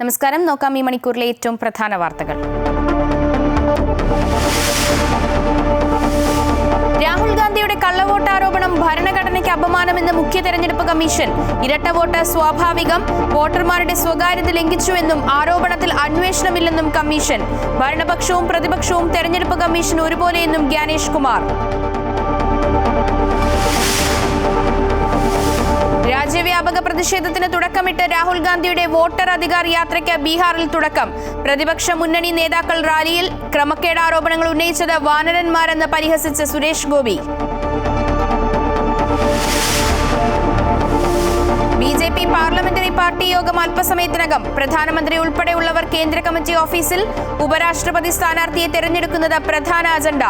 നമസ്കാരം. നോക്കാം ഈ മണിക്കൂറിലെ ഏറ്റവും പ്രധാന വാർത്തകൾ. രാഹുൽ ഗാന്ധിയുടെ കള്ളവോട്ട് ആരോപണം ഭരണഘടനയ്ക്ക് അപമാനമെന്ന് മുഖ്യ തെരഞ്ഞെടുപ്പ് കമ്മീഷൻ. ഇരട്ട വോട്ട് സ്വാഭാവികം, വോട്ടർമാരുടെ സ്വകാര്യത ലംഘിച്ചുവെന്നും ആരോപണത്തിൽ അന്വേഷണമില്ലെന്നും കമ്മീഷൻ. ഭരണപക്ഷവും പ്രതിപക്ഷവും തെരഞ്ഞെടുപ്പ് കമ്മീഷൻ ഒരുപോലെയെന്നും ഗ്യാനേഷ് കുമാർ. രാജ്യവ്യാപക പ്രതിഷേധത്തിന് തുടക്കമിട്ട് രാഹുൽ ഗാന്ധിയുടെ വോട്ടർ അധികാർ യാത്രയ്ക്ക് ബീഹാറിൽ തുടക്കം. പ്രതിപക്ഷ മുന്നണി നേതാക്കൾ റാലിയിൽ. ക്രമക്കേട് ആരോപണങ്ങൾ ഉന്നയിച്ചത് വാനരന്മാരെന്ന് പരിഹസിച്ച് Suresh Gopi. BJP parliamentary party യോഗം അല്പസമയത്തിനകം. പ്രധാനമന്ത്രി ഉൾപ്പെടെയുള്ളവർ കേന്ദ്ര കമ്മിറ്റി ഓഫീസിൽ. ഉപരാഷ്ട്രപതി സ്ഥാനാർത്ഥിയെ തെരഞ്ഞെടുക്കുന്നത് പ്രധാന അജണ്ട.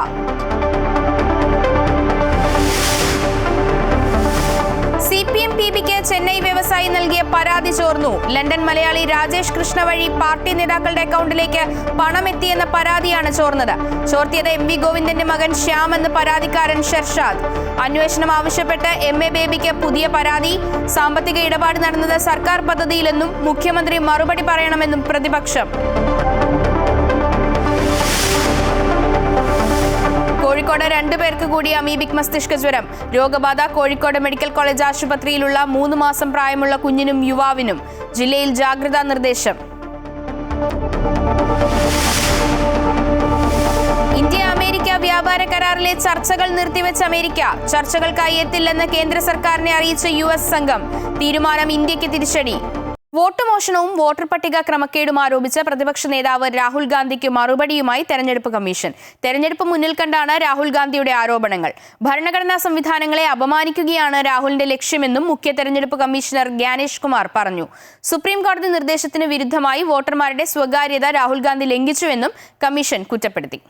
CPM PBക്ക് ചെന്നൈ വ്യവസായി നൽകിയ പരാതി ചോർന്നു. ലണ്ടൻ മലയാളി രാജേഷ് കൃഷ്ണ വഴി പാർട്ടി നേതാക്കളുടെ അക്കൗണ്ടിലേക്ക് പണമെത്തിയെന്ന പരാതിയാണ് ചോർന്നത്. ചോർത്തിയത് MV ഗോവിന്ദന്റെ മകൻ ശ്യാം എന്ന പരാതിക്കാരൻ ഷെർഷാദ്. അന്വേഷണം ആവശ്യപ്പെട്ട് MA ബേബിക്ക് പുതിയ പരാതി. സാമ്പത്തിക ഇടപാട് നടന്നത് സർക്കാർ പദ്ധതിയിലെന്നും മുഖ്യമന്ത്രി മറുപടി പറയണമെന്നും പ്രതിപക്ഷം. കോഴിക്കോട് 2 പേർക്ക് കൂടി അമീബിക് മസ്തിഷ്ക ജ്വരം. രോഗബാധ. കോഴിക്കോട് മെഡിക്കൽ കോളേജ് ആശുപത്രിയിലുള്ള 3 മാസം പ്രായമുള്ള കുഞ്ഞിനും യുവാവിനും. ജില്ലയിൽ ജാഗ്രതാ നിർദ്ദേശം. ഇന്ത്യ അമേരിക്ക വ്യാപാര കരാറിലെ ചർച്ചകൾ നിർത്തിവെച്ച അമേരിക്ക. ചർച്ചകൾക്കായി എത്തില്ലെന്ന് കേന്ദ്ര സർക്കാരിനെ അറിയിച്ച US സംഘം. തീരുമാനം ഇന്ത്യക്ക് തിരിച്ചടി. വോട്ട് മോഷണവും വോട്ടർ പട്ടിക ക്രമക്കേടും ആരോപിച്ച പ്രതിപക്ഷ നേതാവ് രാഹുൽ ഗാന്ധിക്ക് മറുപടിയുമായി തെരഞ്ഞെടുപ്പ് കമ്മീഷൻ. തെരഞ്ഞെടുപ്പ് മുന്നിൽ കണ്ടാണ് രാഹുൽ ഗാന്ധിയുടെ ആരോപണങ്ങൾ. ഭരണഘടനാ സംവിധാനങ്ങളെ അപമാനിക്കുകയാണ് രാഹുലിന്റെ ലക്ഷ്യമെന്നും മുഖ്യ തെരഞ്ഞെടുപ്പ് കമ്മീഷണർ ഗ്യാനേഷ് കുമാർ പറഞ്ഞു. സുപ്രീം കോടതി നിർദ്ദേശത്തിന് വിരുദ്ധമായി വോട്ടർമാരുടെ സ്വകാര്യത രാഹുൽ ഗാന്ധി ലംഘിച്ചുവെന്നും കമ്മീഷൻ കുറ്റപ്പെടുത്തി.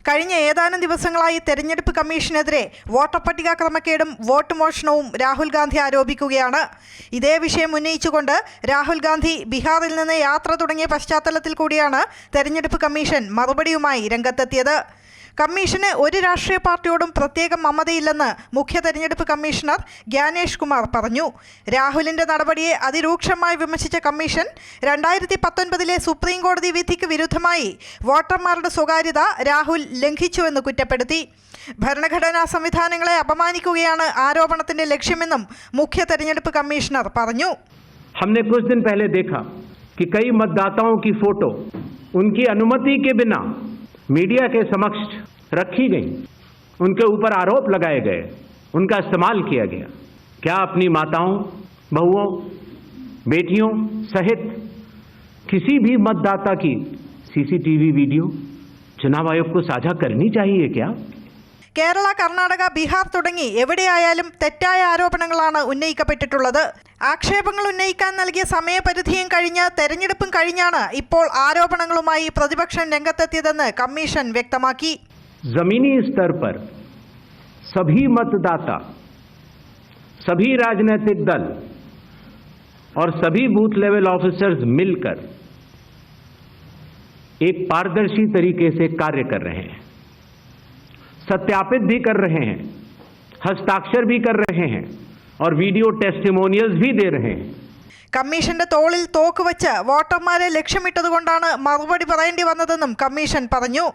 കഴിഞ്ഞ ഏതാനും ദിവസങ്ങളായി തെരഞ്ഞെടുപ്പ് കമ്മീഷനെതിരെ വോട്ടർ പട്ടിക ക്രമക്കേടും വോട്ട് മോഷണവും രാഹുൽ ഗാന്ധി ആരോപിക്കുകയാണ്. ഇതേ വിഷയം ഉന്നയിച്ചുകൊണ്ട് രാഹുൽ ഗാന്ധി ബീഹാറിൽ നിന്ന് യാത്ര തുടങ്ങിയ പശ്ചാത്തലത്തിൽ കൂടിയാണ് തെരഞ്ഞെടുപ്പ് കമ്മീഷൻ മറുപടിയുമായി രംഗത്തെത്തിയത്. കമ്മീഷന് ഒരു രാഷ്ട്രീയ പാർട്ടിയോടും പ്രത്യേക മമതയില്ലെന്ന് മുഖ്യ തെരഞ്ഞെടുപ്പ് കമ്മീഷണർ ഗ്യാനേഷ് കുമാർ പറഞ്ഞു. രാഹുലിന്റെ നടപടിയെ അതിരൂക്ഷമായി വിമർശിച്ച കമ്മീഷൻ 2019 സുപ്രീം കോടതി വിധിക്ക് വിരുദ്ധമായി വോട്ടർമാരുടെ സ്വകാര്യത രാഹുൽ ലംഘിച്ചുവെന്ന് കുറ്റപ്പെടുത്തി. ഭരണഘടനാ സംവിധാനങ്ങളെ അപമാനിക്കുകയാണ് ആരോപണത്തിന്റെ ലക്ഷ്യമെന്നും മുഖ്യ തെരഞ്ഞെടുപ്പ് കമ്മീഷണർ പറഞ്ഞു. हमने कुछ दिन पहले देखा कि कई मतदाताओं की फोटो उनकी अनुमति के बिना मीडिया के समक्ष रखी गई, उनके ऊपर आरोप लगाए गए, उनका इस्तेमाल किया गया. क्या अपनी माताओं, बहुओं, बेटियों सहित किसी भी मतदाता की CCTV वीडियो चुनाव आयोग को साझा करनी चाहिए क्या? കേരള, കർണാടക, ബീഹാർ തുടങ്ങി എവിടെയായാലും തെറ്റായ ആരോപണങ്ങളാണ് ഉന്നയിക്കപ്പെട്ടിട്ടുള്ളത്. ആക്ഷേപങ്ങൾ ഉന്നയിക്കാൻ നൽകിയ സമയപരിധിയും കഴിഞ്ഞ് തെരഞ്ഞെടുപ്പും കഴിഞ്ഞാണ് ഇപ്പോൾ ആരോപണങ്ങളുമായി പ്രതിപക്ഷം രംഗത്തെത്തിയതെന്ന് കമ്മീഷൻ വ്യക്തമാക്കി. जमीनी स्तर पर सभी मतदाता, सभी राजनीतिक दल और सभी बूथ लेवल ऑफिसर्स मिलकर एक पारदर्शी तरीके से कार्य कर रहे हैं, सत्यापित भी कर रहे हैं, हस्ताक्षर भी कर रहे हैं और वीडियो टेस्टिमोनियल्स भी दे रहे हैं. കമ്മീഷന്റെ തോളിൽ തോക്ക് വെച്ച് വോട്ടർമാരെ ലക്ഷ്യമിട്ടതുകൊണ്ടാണ് മറുപടി പറയേണ്ടി വന്നതെന്നും കമ്മീഷൻ പറഞ്ഞു.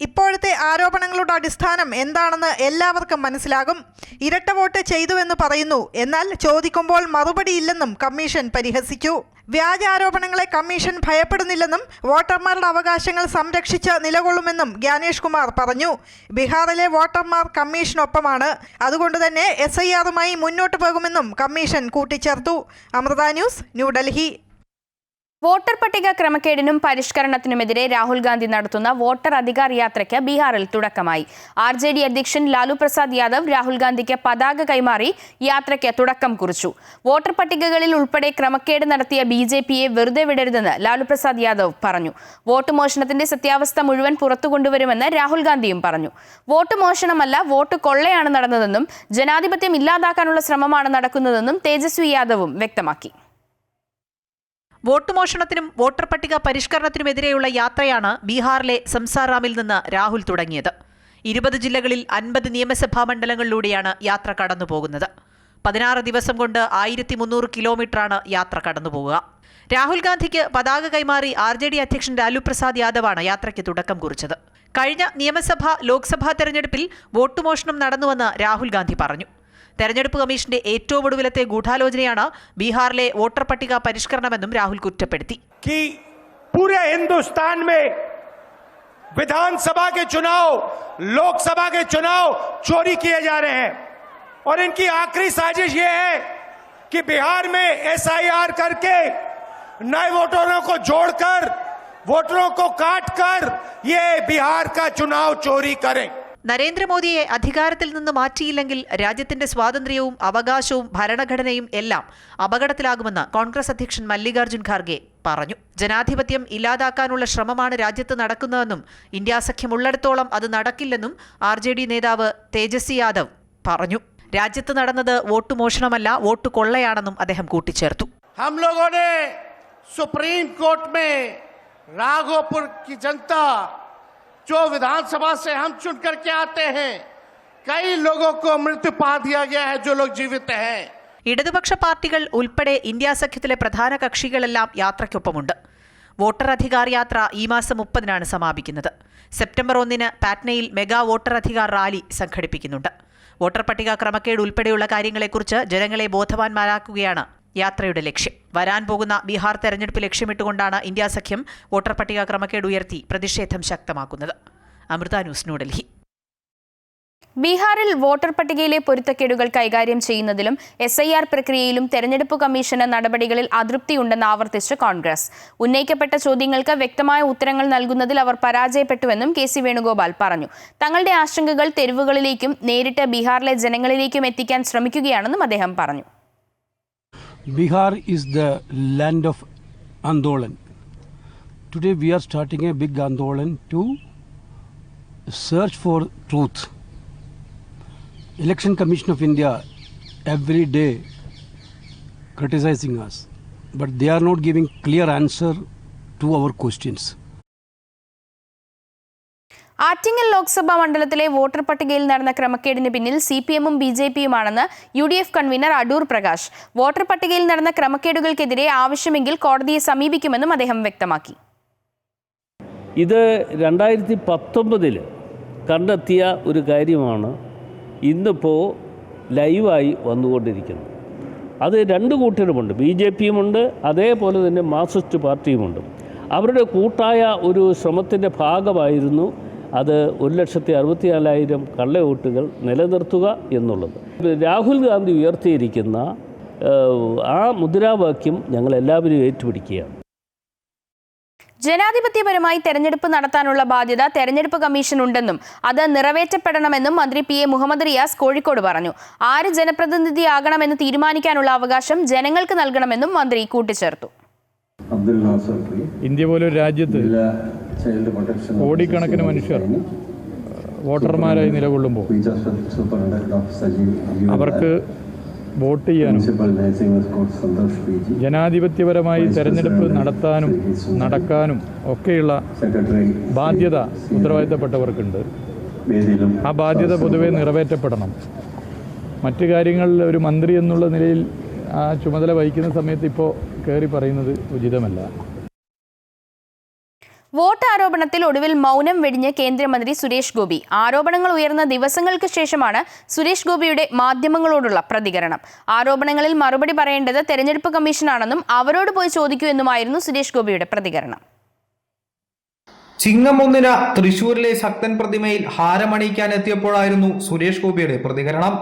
ഇപ്പോഴത്തെ ആരോപണങ്ങളുടെ അടിസ്ഥാനം എന്താണെന്ന് എല്ലാവർക്കും മനസ്സിലാകും. ഇരട്ട വോട്ട് ചെയ്തുവെന്ന് പറയുന്നു, എന്നാൽ ചോദിക്കുമ്പോൾ മറുപടിയില്ലെന്നും കമ്മീഷൻ പരിഹസിച്ചു. വ്യാജ ആരോപണങ്ങളെ കമ്മീഷൻ ഭയപ്പെടുന്നില്ലെന്നും വോട്ടർമാരുടെ അവകാശങ്ങൾ സംരക്ഷിച്ച് നിലകൊള്ളുമെന്നും ഗ്യാനേഷ് കുമാർ പറഞ്ഞു. ബീഹാറിലെ വോട്ടർമാർ കമ്മീഷനൊപ്പമാണ്, അതുകൊണ്ട് തന്നെ SIRമായി മുന്നോട്ട് പോകുമെന്നും കമ്മീഷൻ കൂട്ടിച്ചേർത്തു. അമൃത ന്യൂസ്, ന്യൂഡൽഹി. വോട്ടർ പട്ടിക ക്രമക്കേടിനും പരിഷ്കരണത്തിനുമെതിരെ രാഹുൽ ഗാന്ധി നടത്തുന്ന വോട്ടർ അധികാർ യാത്രയ്ക്ക് ബീഹാറിൽ തുടക്കമായി. RJD അധ്യക്ഷൻ ലാലു പ്രസാദ് യാദവ് രാഹുൽ ഗാന്ധിക്ക് പതാക കൈമാറി യാത്രയ്ക്ക് തുടക്കം കുറിച്ചു. വോട്ടർ പട്ടികകളിൽ ഉൾപ്പെടെ ക്രമക്കേട് നടത്തിയ BJPയെ വെറുതെ വിടരുതെന്ന് ലാലു പ്രസാദ് യാദവ് പറഞ്ഞു. വോട്ട് മോഷണത്തിന്റെ സത്യാവസ്ഥ മുഴുവൻ പുറത്തു കൊണ്ടുവരുമെന്ന് രാഹുൽ ഗാന്ധിയും പറഞ്ഞു. വോട്ട് മോഷണമല്ല, വോട്ട് കൊള്ളയാണ് നടന്നതെന്നും ജനാധിപത്യം ഇല്ലാതാക്കാനുള്ള ശ്രമമാണ് നടക്കുന്നതെന്നും തേജസ്വി യാദവും വ്യക്തമാക്കി. വോട്ട് മോഷണത്തിനും വോട്ടർ പട്ടിക പരിഷ്കരണത്തിനുമെതിരെയുള്ള യാത്രയാണ് ബീഹാറിലെ സംസാറാമിൽ നിന്ന് രാഹുൽ തുടങ്ങിയത്. 20 ജില്ലകളിൽ 50 നിയമസഭാ മണ്ഡലങ്ങളിലൂടെയാണ് യാത്ര കടന്നുപോകുന്നത്. 16 ദിവസം കൊണ്ട് 1300 കിലോമീറ്ററാണ് യാത്ര കടന്നുപോകുക. രാഹുൽ ഗാന്ധിക്ക് പതാക കൈമാറി RJD അധ്യക്ഷൻ ലാലു പ്രസാദ് യാദവാണ് യാത്രയ്ക്ക് തുടക്കം കുറിച്ചത്. കഴിഞ്ഞ നിയമസഭാ ലോക്സഭാ തെരഞ്ഞെടുപ്പിൽ വോട്ടുമോഷണം നടന്നുവെന്ന് രാഹുൽ ഗാന്ധി പറഞ്ഞു. തെരഞ്ഞെടുപ്പ് കമ്മീഷന്റെ ഏറ്റവും ഒടുവിലത്തെ ഗൂഢാലോചനയാണ് ബീഹാറിലെ വോട്ടർ പട്ടിക പരിഷ്കരണമെന്നും രാഹുൽ കുറ്റപ്പെടുത്തി. पूरे हिंदुस्तान में विधानसभा के चुनाव, लोकसभा के चुनाव चोरी किए जा रहे हैं और इनकी आखिरी साजिश ये है कि बिहार में SIR करके नए वोटरों को जोड़कर, वोटरों को काटकर ये बिहार का चुनाव चोरी करें. നരേന്ദ്രമോദിയെ അധികാരത്തിൽ നിന്ന് മാറ്റിയില്ലെങ്കിൽ രാജ്യത്തിന്റെ സ്വാതന്ത്ര്യവും അവകാശവും ഭരണഘടനയും എല്ലാം അപകടത്തിലാകുമെന്ന് കോൺഗ്രസ് അധ്യക്ഷൻ മല്ലികാർജ്ജുൻ ഖാർഗെ പറഞ്ഞു. ജനാധിപത്യം ഇല്ലാതാക്കാനുള്ള ശ്രമമാണ് രാജ്യത്ത് നടക്കുന്നതെന്നും ഇന്ത്യാ സഖ്യമുള്ളിടത്തോളം അത് നടക്കില്ലെന്നും RJD നേതാവ് തേജസ്വി യാദവ് പറഞ്ഞു. രാജ്യത്ത് നടന്നത് വോട്ട് മോഷണമല്ല, വോട്ട് കൊള്ളയാണെന്നും അദ്ദേഹം കൂട്ടിച്ചേർത്തു. हम लोगों ने सुप्रीम कोर्ट में राघोपुर की जनता, जो विधानसभा से हम चुन करके आते हैं, कई लोगों को मृत्यु पा दिया गया है जो लोग जीवित हैं. ഇടതുപക്ഷ പാർട്ടികൾ ഉൾപ്പെടെ ഇന്ത്യാ സഖ്യത്തിലെ പ്രധാന കക്ഷികളെല്ലാം യാത്രയ്ക്കൊപ്പമുണ്ട്. വോട്ടർ അധികാർ യാത്ര ഈ മാസം 30-നാണ് സമാപിക്കുന്നത്. സെപ്റ്റംബർ 1-ന് പാറ്റ്നയിൽ മെഗാ വോട്ടർ അധികാർ റാലി സംഘടിപ്പിക്കുന്നുണ്ട്. വോട്ടർ പട്ടിക ക്രമക്കേട് ഉൾപ്പെടെയുള്ള കാര്യങ്ങളെക്കുറിച്ച് ജനങ്ങളെ ബോധവാന്മാരാക്കുകയാണ് യാത്രയുടെ ലക്ഷ്യം. വരാൻ പോകുന്ന ബീഹാർ തെരഞ്ഞെടുപ്പ് ലക്ഷ്യമിട്ടുകൊണ്ടാണ് ഇന്ത്യാ സഖ്യം വോട്ടർ പട്ടിക ക്രമക്കേട് ഉയർത്തി പ്രതിഷേധം ശക്തമാക്കുന്നത്. അമൃത ന്യൂസ്, ന്യൂഡൽഹി. ബീഹാറിൽ വോട്ടർ പട്ടികയിലെ പൊരുത്തക്കേടുകൾ കൈകാര്യം ചെയ്യുന്നതിലും SIR പ്രക്രിയയിലും തെരഞ്ഞെടുപ്പ് കമ്മീഷന് നടപടികളിൽ അതൃപ്തിയുണ്ടെന്ന് ആവർത്തിച്ച് കോൺഗ്രസ്. ഉന്നയിക്കപ്പെട്ട ചോദ്യങ്ങൾക്ക് വ്യക്തമായ ഉത്തരങ്ങൾ നൽകുന്നതിൽ അവർ പരാജയപ്പെട്ടുവെന്നും KC വേണുഗോപാൽ പറഞ്ഞു. തങ്ങളുടെ ആശങ്കകൾ തെരുവുകളിലേക്കും നേരിട്ട് ബീഹാറിലെ ജനങ്ങളിലേക്കും എത്തിക്കാൻ ശ്രമിക്കുകയാണെന്നും അദ്ദേഹം പറഞ്ഞു. Bihar is the land of Andolan. Today we are starting a big Andolan to search for truth. Election Commission of India every day criticizing us, but they are not giving clear answer to our questions. Attingal Lok Sabha മണ്ഡലത്തിലെ voter പട്ടികയിൽ നടന്ന ക്രമക്കേടിന് പിന്നിൽ CPM-ഉം BJP-യുമാണെന്ന് UDF convener Adoor Prakash. Voter പട്ടികയിൽ നടന്ന ക്രമക്കേടുകൾക്കെതിരെ ആവശ്യമെങ്കിൽ കോടതിയെ സമീപിക്കുമെന്നും അദ്ദേഹം വ്യക്തമാക്കി. ഇത് 2019 കണ്ടെത്തിയ ഒരു കാര്യമാണ് ഇന്നിപ്പോൾ ലൈവായി വന്നുകൊണ്ടിരിക്കുന്നത്. അത് രണ്ട് കൂട്ടരുമുണ്ട്, BJP-യുമുണ്ട്, അതേപോലെ തന്നെ മാർക്സിസ്റ്റ് പാർട്ടിയുമുണ്ട്. അവരുടെ കൂട്ടായ ഒരു ശ്രമത്തിൻ്റെ ഭാഗമായിരുന്നു അത് 1,64,000 കള്ളവോട്ടുകൾ നിലനിർത്തുക എന്നുള്ളത്. രാഹുൽ ഗാന്ധി ഉയർത്തിയിരിക്കുന്ന ആ മുദ്രാവാക്യം ഞങ്ങളെല്ലാവരും ഏറ്റുപിടിക്കുകയാണ്. ജനാധിപത്യപരമായി തെരഞ്ഞെടുപ്പ് നടത്താനുള്ള ബാധ്യത തെരഞ്ഞെടുപ്പ് കമ്മീഷനുണ്ടെന്നും അത് നിറവേറ്റപ്പെടണമെന്നും മന്ത്രി PA മുഹമ്മദ് റിയാസ് കോഴിക്കോട് പറഞ്ഞു. ആര് ജനപ്രതിനിധിയാകണമെന്ന് തീരുമാനിക്കാനുള്ള അവകാശം ജനങ്ങൾക്ക് നൽകണമെന്നും മന്ത്രി കൂട്ടിച്ചേർത്തു. ഇന്ത്യ പോലൊരു രാജ്യത്ത് കോടിക്കണക്കിന് മനുഷ്യർ വോട്ടർമാരായി നിലകൊള്ളുമ്പോൾ അവർക്ക് വോട്ട് ചെയ്യാനും ജനാധിപത്യപരമായി തെരഞ്ഞെടുപ്പ് നടക്കാനും ഒക്കെയുള്ള ബാധ്യത ഉത്തരവാദിത്തപ്പെട്ടവർക്കുണ്ട്. ആ ബാധ്യത പൊതുവെ നിറവേറ്റപ്പെടണം. മറ്റു കാര്യങ്ങളിൽ ഒരു മന്ത്രി എന്നുള്ള നിലയിൽ ആ ചുമതല വഹിക്കുന്ന സമയത്ത് ഇപ്പോൾ കയറി പറയുന്നത് ഉചിതമല്ല. വോട്ട് ആരോപണത്തിൽ ഒടുവിൽ മൗനം വെടിഞ്ഞ് കേന്ദ്രമന്ത്രി സുരേഷ് ഗോപി. ആരോപണങ്ങൾ ഉയർന്ന ദിവസങ്ങൾക്ക് ശേഷമാണ് സുരേഷ് ഗോപിയുടെ മാധ്യമങ്ങളോടുള്ള പ്രതികരണം. ആരോപണങ്ങളിൽ മറുപടി പറയേണ്ടത് തെരഞ്ഞെടുപ്പ് കമ്മീഷനാണെന്നും അവരോട് പോയി ചോദിക്കൂ എന്നുമായിരുന്നു സുരേഷ് ഗോപിയുടെ പ്രതികരണം. ചിങ്ങം 1-ന് തൃശൂരിലെ ശക്തൻ പ്രതിമയിൽ ഹാരമണിയിക്കാൻ എത്തിയപ്പോഴായിരുന്നു സുരേഷ് ഗോപിയുടെ പ്രതികരണം.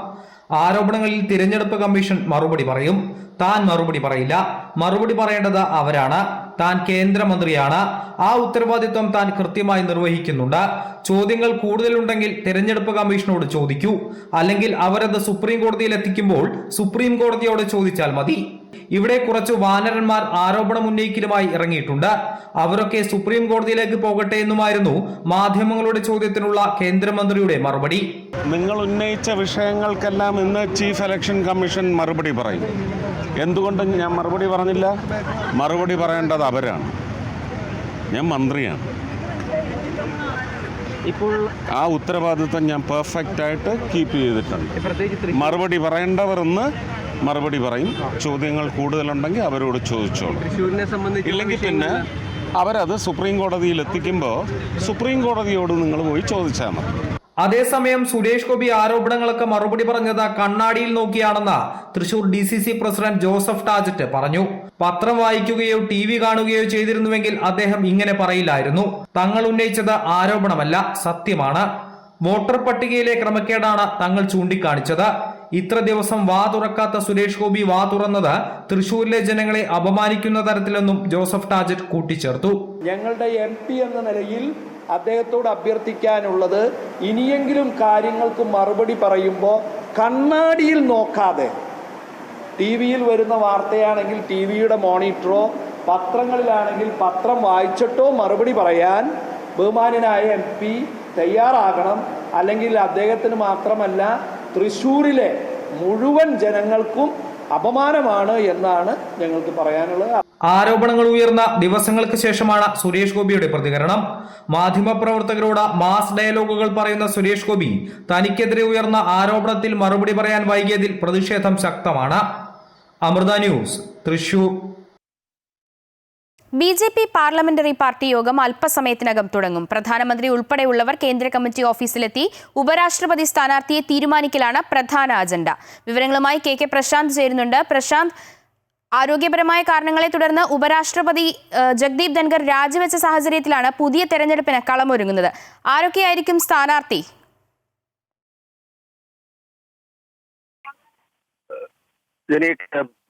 ആരോപണങ്ങളിൽ തിരഞ്ഞെടുപ്പ് കമ്മീഷൻ മറുപടി പറയും, താൻ മറുപടി പറയില്ല. മറുപടി പറയേണ്ടത് അവരാണ്. താൻ കേന്ദ്രമന്ത്രിയാണ്. ആ ഉത്തരവാദിത്വം താൻ കൃത്യമായി നിർവഹിക്കുന്നുണ്ട്. ചോദ്യങ്ങൾ കൂടുതലുണ്ടെങ്കിൽ തിരഞ്ഞെടുപ്പ് കമ്മീഷനോട് ചോദിക്കൂ, അല്ലെങ്കിൽ അവരത് സുപ്രീം കോടതിയിൽ എത്തിക്കുമ്പോൾ സുപ്രീം കോടതിയോട് ചോദിച്ചാൽ മതി. ഇവിടെ കുറച്ച് വാനരന്മാർ ആരോപണം ഉന്നയിക്കലുമായി ഇറങ്ങിയിട്ടുണ്ട്. അവരൊക്കെ സുപ്രീം കോടതിയിലേക്ക് പോകട്ടെ എന്നുമായിരുന്നു മാധ്യമങ്ങളുടെ ചോദ്യത്തിനുള്ള കേന്ദ്രമന്ത്രിയുടെ മറുപടി. നിങ്ങൾ ഉന്നയിച്ച വിഷയങ്ങൾക്കെല്ലാം ഇന്ന് ചീഫ് ഇലക്ഷൻ കമ്മീഷൻ മറുപടി പറയും. എന്തുകൊണ്ട് ഞാൻ മറുപടി പറഞ്ഞില്ല? മറുപടി പറയേണ്ടത് അവരാണ്. ഞാൻ മന്ത്രിയാണ്. ഇപ്പോൾ ആ ഉത്തരവാദിത്വം ഞാൻ പെർഫെക്റ്റായിട്ട് കീപ്പ് ചെയ്തിട്ടുണ്ട്. മറുപടി പറയേണ്ടവർ ഇന്ന് മറുപടി പറയും. ചോദ്യങ്ങൾ കൂടുതലുണ്ടെങ്കിൽ അവരോട് ചോദിച്ചോളൂ. ഇല്ലെങ്കിൽ പിന്നെ അവരത് സുപ്രീം കോടതിയിൽ എത്തിക്കുമ്പോൾ സുപ്രീം കോടതിയോട് നിങ്ങൾ പോയി ചോദിച്ചാൽ മതി. അതേസമയം സുരേഷ് ഗോപി ആരോപണങ്ങളൊക്കെ മറുപടി പറഞ്ഞത് കണ്ണാടിയിൽ നോക്കിയാണെന്ന് തൃശൂർ DCC പ്രസിഡന്റ് ജോസഫ് ടാജറ്റ് പറഞ്ഞു. പത്രം വായിക്കുകയോ TV കാണുകയോ ചെയ്തിരുന്നുവെങ്കിൽ അദ്ദേഹം ഇങ്ങനെ പറയില്ലായിരുന്നു. തങ്ങൾ ഉന്നയിച്ചത് ആരോപണമല്ല, സത്യമാണ്. വോട്ടർ പട്ടികയിലെ ക്രമക്കേടാണ് തങ്ങൾ ചൂണ്ടിക്കാണിച്ചത്. ഇത്ര ദിവസം വാ തുറക്കാത്ത സുരേഷ് ഗോപി വാ തുറന്നത് തൃശൂരിലെ ജനങ്ങളെ അപമാനിക്കുന്ന തരത്തിലെന്നും ജോസഫ് ടാജറ്റ് കൂട്ടിച്ചേർത്തു. ഞങ്ങളുടെ MP എന്ന നിലയിൽ അദ്ദേഹത്തോട് അഭ്യർത്ഥിക്കാനുള്ളത്, ഇനിയെങ്കിലും കാര്യങ്ങൾക്ക് മറുപടി പറയുമ്പോൾ കണ്ണാടിയിൽ നോക്കാതെ, TV-യിൽ വരുന്ന വാർത്തയാണെങ്കിൽ TV-യുടെ മോണിറ്ററോ പത്രങ്ങളിലാണെങ്കിൽ പത്രം വായിച്ചിട്ടോ മറുപടി പറയാൻ ബഹുമാന്യനായ MP തയ്യാറാകണം. അല്ലെങ്കിൽ അദ്ദേഹത്തിന് മാത്രമല്ല തൃശ്ശൂരിലെ മുഴുവൻ ജനങ്ങൾക്കും അപമാനമാണ് എന്നാണ് ഞങ്ങൾക്ക് പറയാനുള്ളത്. ആരോപണങ്ങൾ ഉയർന്ന ദിവസങ്ങൾക്ക് ശേഷമാണ് സുരേഷ് ഗോപിയുടെ പ്രതികരണം. മാധ്യമപ്രവർത്തകരോട് മാസ് ഡയലോഗുകൾ പറയുന്ന സുരേഷ് ഗോപി തനിക്കെതിരെ ഉയർന്ന ആരോപണത്തിൽ മറുപടി പറയാൻ വൈകിയതിൽ പ്രതിഷേധം ശക്തമാണ്. Amrita News, Thrissur. BJP parliamentary party യോഗം അല്പസമയത്തിനകം തുടങ്ങും. പ്രധാനമന്ത്രി ഉൾപ്പെടെയുള്ളവർ കേന്ദ്ര കമ്മിറ്റി ഓഫീസിലെത്തി ഉപരാഷ്ട്രപതി സ്ഥാനാർത്ഥിയെ തീരുമാനിക്കലാണ് പ്രധാന അജണ്ട. വിവരങ്ങളുമായി KK പ്രശാന്ത് ചേരുന്നുണ്ട്. പ്രശാന്ത്, ആരോഗ്യപരമായ കാരണങ്ങളെ തുടർന്ന് ഉപരാഷ്ട്രപതി ജഗ്ദീപ് ധൻഖർ രാജിവെച്ച സാഹചര്യത്തിലാണ് പുതിയ തെരഞ്ഞെടുപ്പിന് കളമൊരുങ്ങുന്നത്. ആരൊക്കെയായിരിക്കും സ്ഥാനാർത്ഥി?